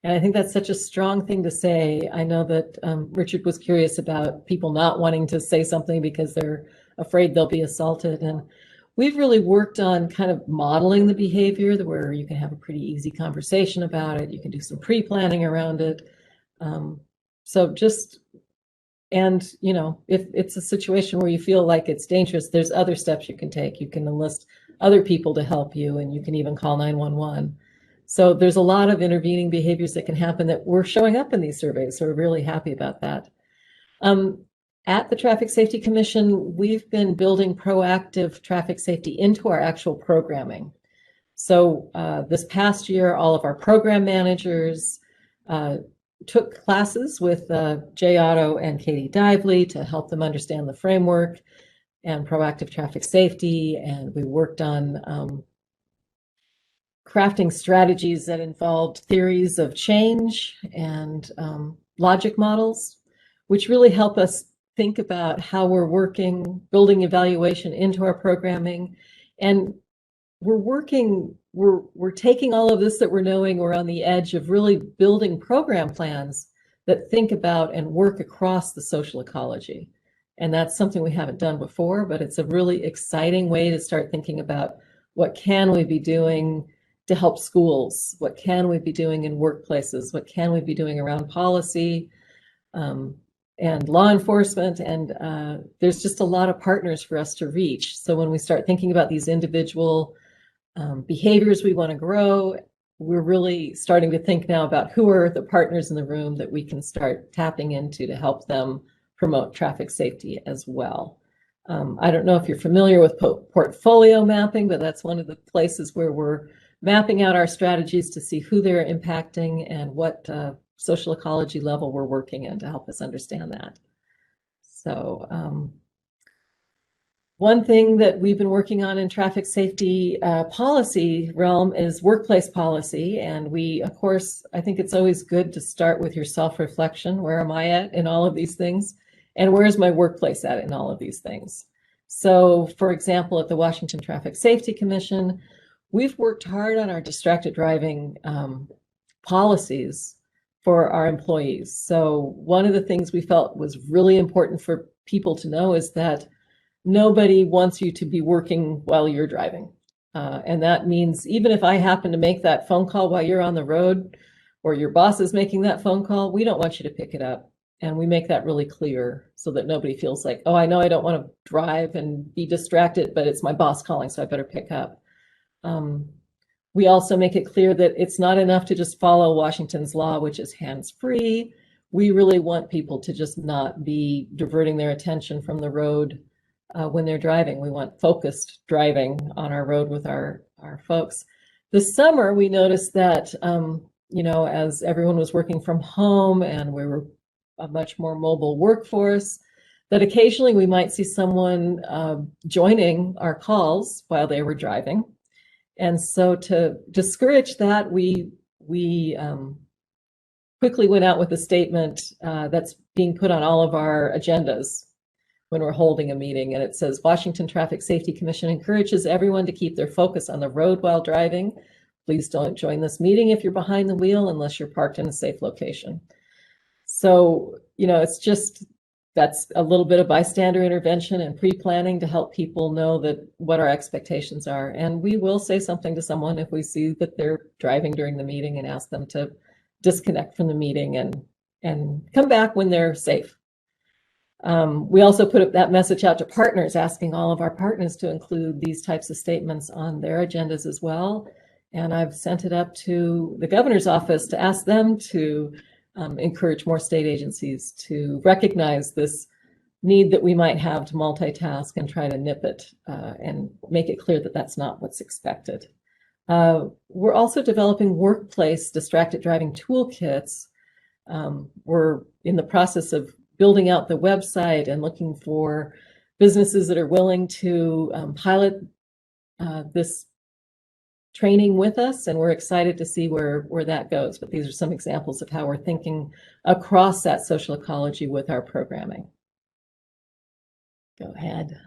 Speaker 3: And I think that's such a strong thing to say. I know that Richard was curious about people not wanting to say something because they're afraid they'll be assaulted. And we've really worked on kind of modeling the behavior where you can have a pretty easy conversation about it. You can do some pre-planning around it. And if it's a situation where you feel like it's dangerous, there's other steps you can take. You can enlist other people to help you, and you can even call 911. So there's a lot of intervening behaviors that can happen that were showing up in these surveys. So we're really happy about that. At the Traffic Safety Commission, we've been building proactive traffic safety into our actual programming. So this past year, all of our program managers took classes with Jay Otto and Katie Dively to help them understand the framework and proactive traffic safety. And we worked on crafting strategies that involved theories of change and logic models, which really help us think about how we're working, building evaluation into our programming. And we're taking all of this that we're knowing, we're on the edge of really building program plans that think about and work across the social ecology. And that's something we haven't done before, but it's a really exciting way to start thinking about what can we be doing to help schools? What can we be doing in workplaces? What can we be doing around policy and law enforcement? And there's just a lot of partners for us to reach. So when we start thinking about these individual behaviors we want to grow, we're really starting to think now about who are the partners in the room that we can start tapping into to help them promote traffic safety as well. I don't know if you're familiar with portfolio mapping, but that's one of the places where we're mapping out our strategies to see who they're impacting and what social ecology level we're working in to help us understand that. So one thing that we've been working on in traffic safety policy realm is workplace policy. And we, of course, I think it's always good to start with your self-reflection. Where am I at in all of these things? And where's my workplace at in all of these things? So, for example, at the Washington Traffic Safety Commission, we've worked hard on our distracted driving policies for our employees. So one of the things we felt was really important for people to know is that nobody wants you to be working while you're driving. And that means even if I happen to make that phone call while you're on the road or your boss is making that phone call, we don't want you to pick it up. And we make that really clear so that nobody feels like, oh, I know I don't want to drive and be distracted, but it's my boss calling, so I better pick up. We also make it clear that it's not enough to just follow Washington's law, which is hands-free. We really want people to just not be diverting their attention from the road when they're driving. We want focused driving on our road with our folks. This summer, we noticed that, as everyone was working from home and we were a much more mobile workforce, that occasionally we might see someone joining our calls while they were driving. And so to discourage that, we quickly went out with a statement that's being put on all of our agendas when we're holding a meeting. And it says, Washington Traffic Safety Commission encourages everyone to keep their focus on the road while driving. Please don't join this meeting if you're behind the wheel unless you're parked in a safe location. So, it's just, that's a little bit of bystander intervention and pre-planning to help people know that what our expectations are. And we will say something to someone if we see that they're driving during the meeting and ask them to disconnect from the meeting and come back when they're safe. We also put that message out to partners, asking all of our partners to include these types of statements on their agendas as well. And I've sent it up to the governor's office to ask them to encourage more state agencies to recognize this need that we might have to multitask and try to nip it and make it clear that that's not what's expected. We're also developing workplace distracted driving toolkits. We're in the process of building out the website and looking for businesses that are willing to pilot this training with us, and we're excited to see where that goes. But these are some examples of how we're thinking across that social ecology with our programming. Go ahead.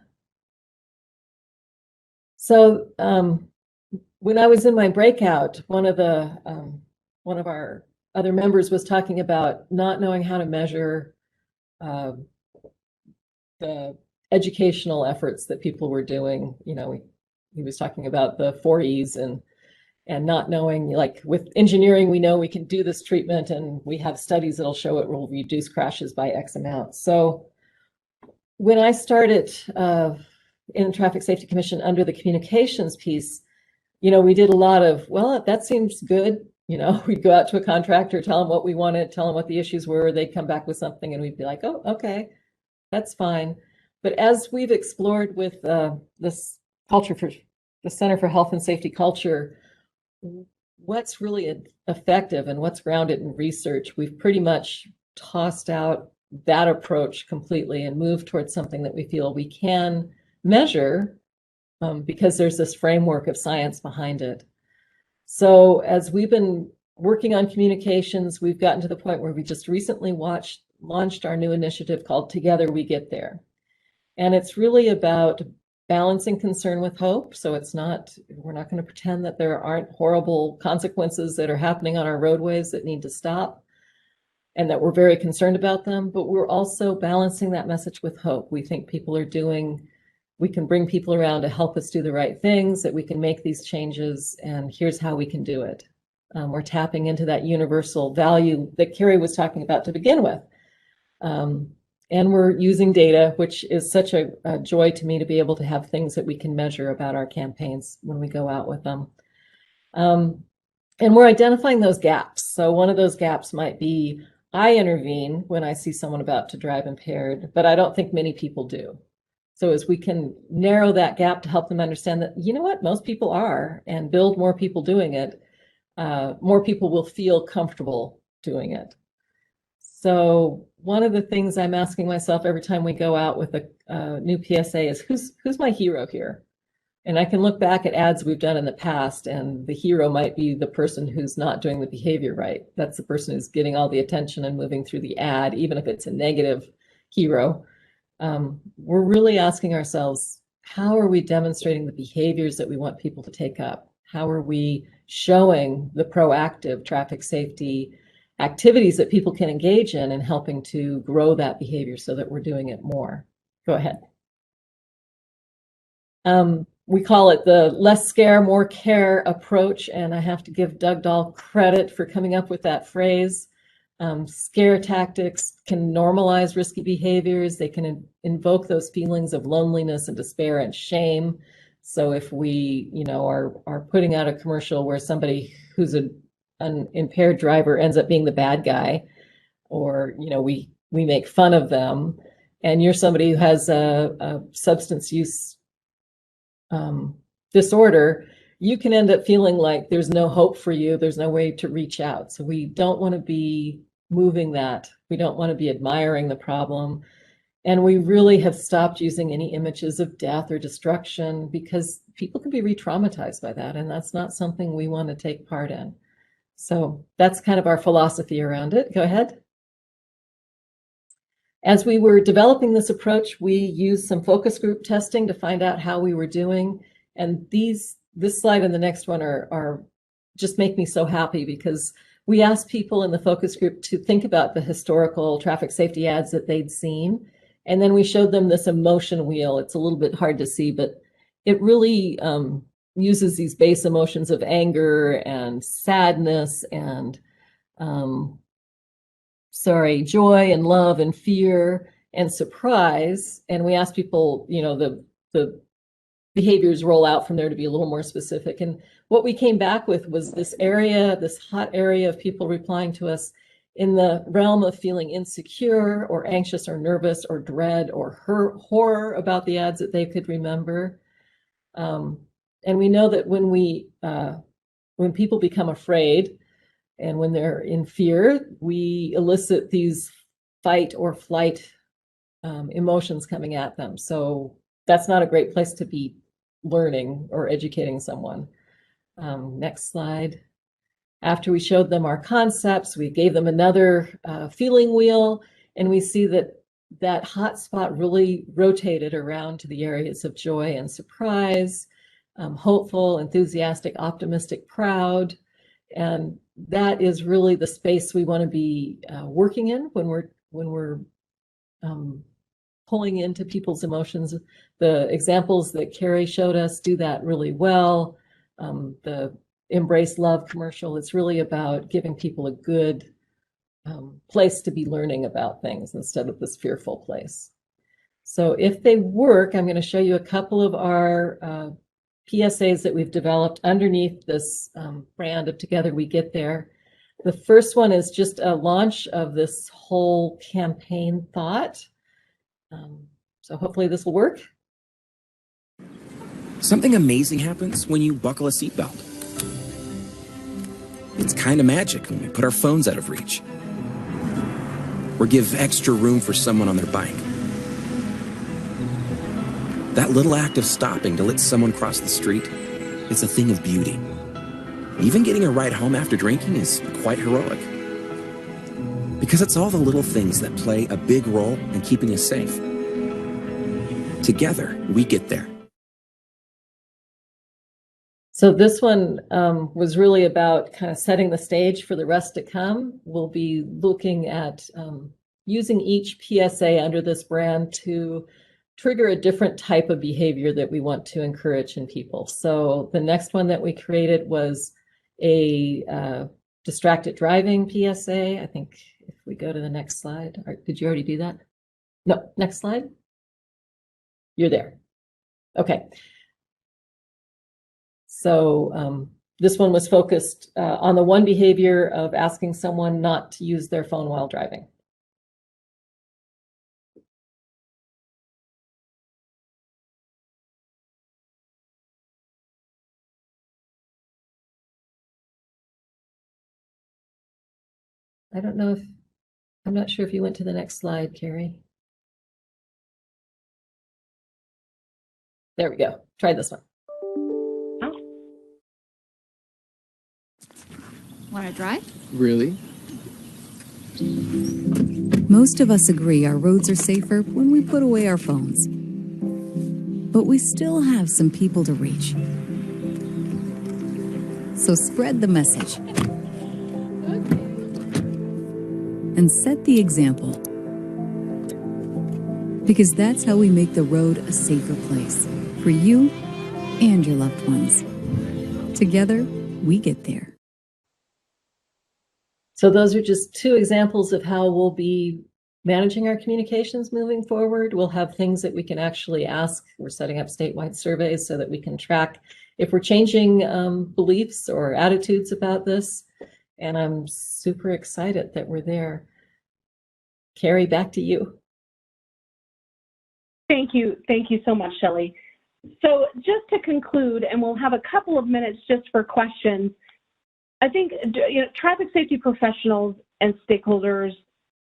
Speaker 3: So when I was in my breakout, one of our other members was talking about not knowing how to measure the educational efforts that people were doing. He was talking about the 4 E's and not knowing, like with engineering, we know we can do this treatment and we have studies that'll show it will reduce crashes by X amount. So when I started in the Traffic Safety Commission under the communications piece, we did a lot of, well, that seems good. We'd go out to a contractor, tell them what we wanted, tell them what the issues were. They'd come back with something and we'd be like, oh, okay, that's fine. But as we've explored with this culture for the Center for Health and Safety Culture, what's really effective and what's grounded in research, we've pretty much tossed out that approach completely and moved towards something that we feel we can measure because there's this framework of science behind it. So as we've been working on communications, we've gotten to the point where we just recently launched our new initiative called Together We Get There. And it's really about balancing concern with hope. So we're not going to pretend that there aren't horrible consequences that are happening on our roadways that need to stop and that we're very concerned about them, but we're also balancing that message with hope. We think we can bring people around to help us do the right things, that we can make these changes, and here's how we can do it. We're tapping into that universal value that Carrie was talking about to begin with. And we're using data, which is such a joy to me to be able to have things that we can measure about our campaigns when we go out with them. And we're identifying those gaps. So one of those gaps might be, I intervene when I see someone about to drive impaired, but I don't think many people do. So as we can narrow that gap to help them understand that, most people are, and build more people doing it, more people will feel comfortable doing it. So one of the things I'm asking myself every time we go out with a new PSA is, who's my hero here? And I can look back at ads we've done in the past, and the hero might be the person who's not doing the behavior right. That's the person who's getting all the attention and moving through the ad, even if it's a negative hero. We're really asking ourselves, how are we demonstrating the behaviors that we want people to take up? How are we showing the proactive traffic safety activities that people can engage in and helping to grow that behavior so that we're doing it more? Go ahead. We call it the less scare, more care approach, and I have to give Doug Dahl credit for coming up with that phrase. Scare tactics can normalize risky behaviors. They can invoke those feelings of loneliness and despair and shame. So if we, are putting out a commercial where somebody who's an impaired driver ends up being the bad guy, or we make fun of them, and you're somebody who has a substance use disorder, you can end up feeling like there's no hope for you, there's no way to reach out. So we don't want to be moving that. We don't want to be admiring the problem. And we really have stopped using any images of death or destruction because people can be re-traumatized by that, and that's not something we want to take part in. So that's kind of our philosophy around it. Go ahead. As we were developing this approach, we used some focus group testing to find out how we were doing. And this slide and the next one are just make me so happy, because we asked people in the focus group to think about the historical traffic safety ads that they'd seen. And then we showed them this emotion wheel. It's a little bit hard to see, but it really uses these base emotions of anger and sadness and joy and love and fear and surprise. And we asked people, the behaviors roll out from there to be a little more specific. And what we came back with was this hot area of people replying to us in the realm of feeling insecure or anxious or nervous or dread or horror about the ads that they could remember. And we know that when people become afraid and when they're in fear, we elicit these fight or flight emotions coming at them. So that's not a great place to be learning or educating someone. Next slide. After we showed them our concepts, we gave them another feeling wheel, and we see that hot spot really rotated around to the areas of joy and surprise, hopeful, enthusiastic, optimistic, proud. And that is really the space we want to be working in when we're pulling into people's emotions. The examples that Carrie showed us do that really well. The Embrace Love commercial, it's really about giving people a good place to be learning about things instead of this fearful place. So if they work, I'm going to show you a couple of our PSAs that we've developed underneath this brand of Together We Get There. The first one is just a launch of this whole campaign thought. So hopefully this will work.
Speaker 4: Something amazing happens when you buckle a seatbelt. It's kind of magic when we put our phones out of reach, or give extra room for someone on their bike. That little act of stopping to let someone cross the street, it's a thing of beauty. Even getting a ride home after drinking is quite heroic, because it's all the little things that play a big role in keeping us safe. Together, we get there.
Speaker 3: So this one was really about kind of setting the stage for the rest to come. We'll be looking at using each PSA under this brand to trigger a different type of behavior that we want to encourage in people. So the next one that we created was a distracted driving PSA. I think if we go to the next slide, did you already do that? No, next slide. You're there. Okay. So this one was focused on the one behavior of asking someone not to use their phone while driving. I don't know if, I'm not sure if you went to the next slide, Carrie. There we go. Try this one.
Speaker 5: Want to drive?
Speaker 4: Really?
Speaker 5: Most of us agree our roads are safer when we put away our phones. But we still have some people to reach. So spread the message. And set the example. Because that's how we make the road a safer place for you and your loved ones. Together, we get there.
Speaker 3: So those are just two examples of how we'll be managing our communications moving forward. We'll have things that we can actually ask. We're setting up statewide surveys so that we can track if we're changing beliefs or attitudes about this. And I'm super excited that we're there. Carrie, back to you.
Speaker 1: Thank you so much, Shelley. So just to conclude, and we'll have a couple of minutes just for questions, I think traffic safety professionals and stakeholders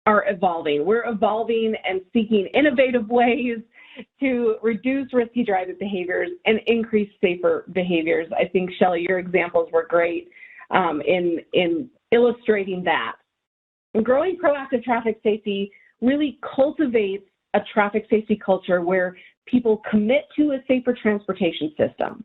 Speaker 1: are evolving. We're evolving and seeking innovative ways to reduce risky driving behaviors and increase safer behaviors. I think, Shelley, your examples were great in illustrating that. And growing proactive traffic safety really cultivates a traffic safety culture where people commit to a safer transportation system.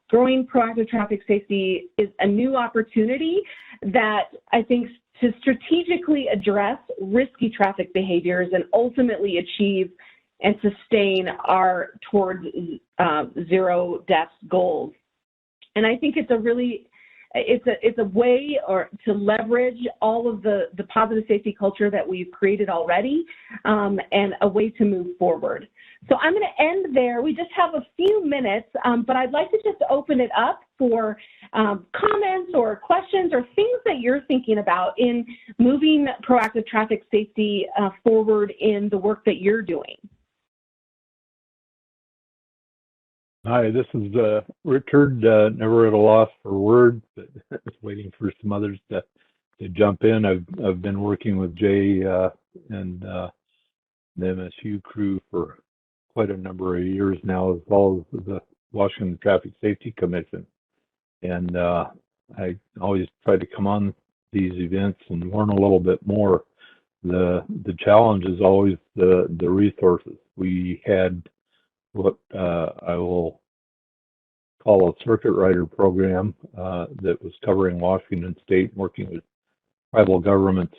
Speaker 1: Growing proactive traffic safety is a new opportunity that I think to strategically address risky traffic behaviors and ultimately achieve and sustain our towards zero deaths goals. And I think it's a really, it's a way to leverage all of the positive safety culture that we've created already, and a way to move forward. So I'm going to end there. We just have a few minutes, but I'd like to just open it up for comments or questions or things that you're thinking about in moving proactive traffic safety forward in the work that you're doing.
Speaker 6: Hi, this is Richard, never at a loss for words, but waiting for some others to jump in. I've been working with Jay and the MSU crew for quite a number of years now, as well as the Washington Traffic Safety Commission. And I always try to come on these events and learn a little bit more. The challenge is always the resources. We had what I will call a circuit rider program that was covering Washington State, working with tribal governments,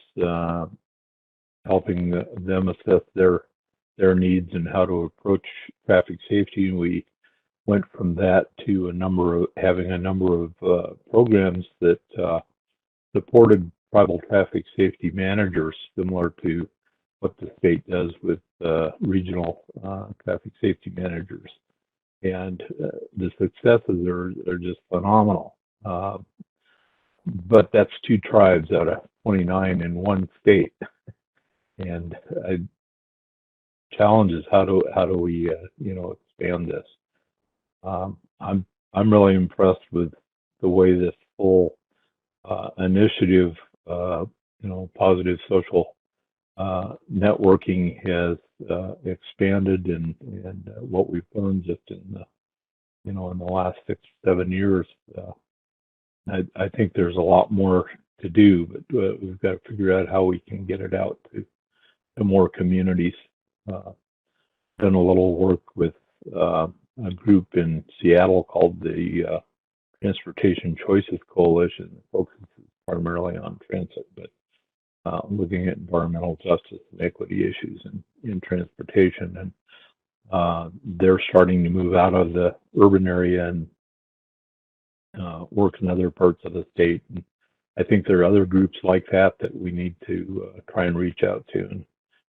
Speaker 6: helping them assess their needs and how to approach traffic safety. And we went from that to having a number of programs that supported tribal traffic safety managers, similar to what the state does with regional traffic safety managers. And the successes are just phenomenal. But that's 2 tribes out of 29 in one state. And challenge is how do we expand this? I'm really impressed with the way this whole initiative, positive social networking has expanded, and what we've learned just in the last 6-7 years. I think there's a lot more to do, but we've got to figure out how we can get it out to more communities. Done a little work with a group in Seattle called the Transportation Choices Coalition, that focuses primarily on transit, but looking at environmental justice and equity issues in transportation. And they're starting to move out of the urban area and work in other parts of the state. And I think there are other groups like that we need to try and reach out to, and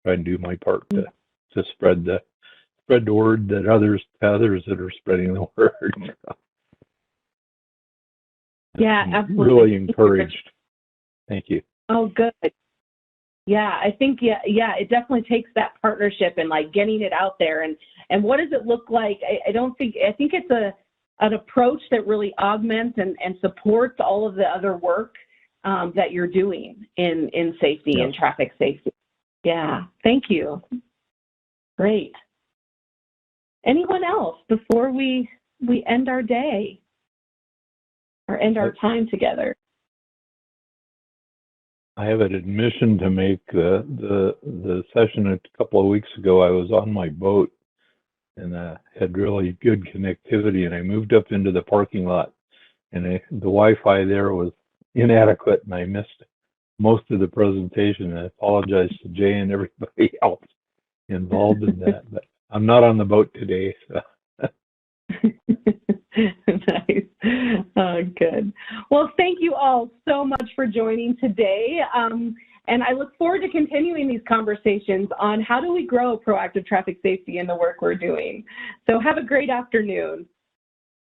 Speaker 6: try and do my part to spread the word that others that are spreading the word.
Speaker 1: Yeah, absolutely.
Speaker 6: Really encouraged. Thank you.
Speaker 1: Oh, good. Yeah, I think, it definitely takes that partnership and like getting it out there. And what does it look like? I think it's an approach that really augments and supports all of the other work that you're doing in safety and traffic safety. Yeah, thank you. Great. Anyone else before we end our day or end our time together?
Speaker 6: I have an admission to make. The session a couple of weeks ago, I was on my boat and had really good connectivity, and I moved up into the parking lot, and the Wi-Fi there was inadequate, and I missed most of the presentation. I apologize to Jay and everybody else involved in that, but I'm not on the boat today. So.
Speaker 1: Nice. Good. Well, thank you all so much for joining today. And I look forward to continuing these conversations on how do we grow proactive traffic safety in the work we're doing. So have a great afternoon.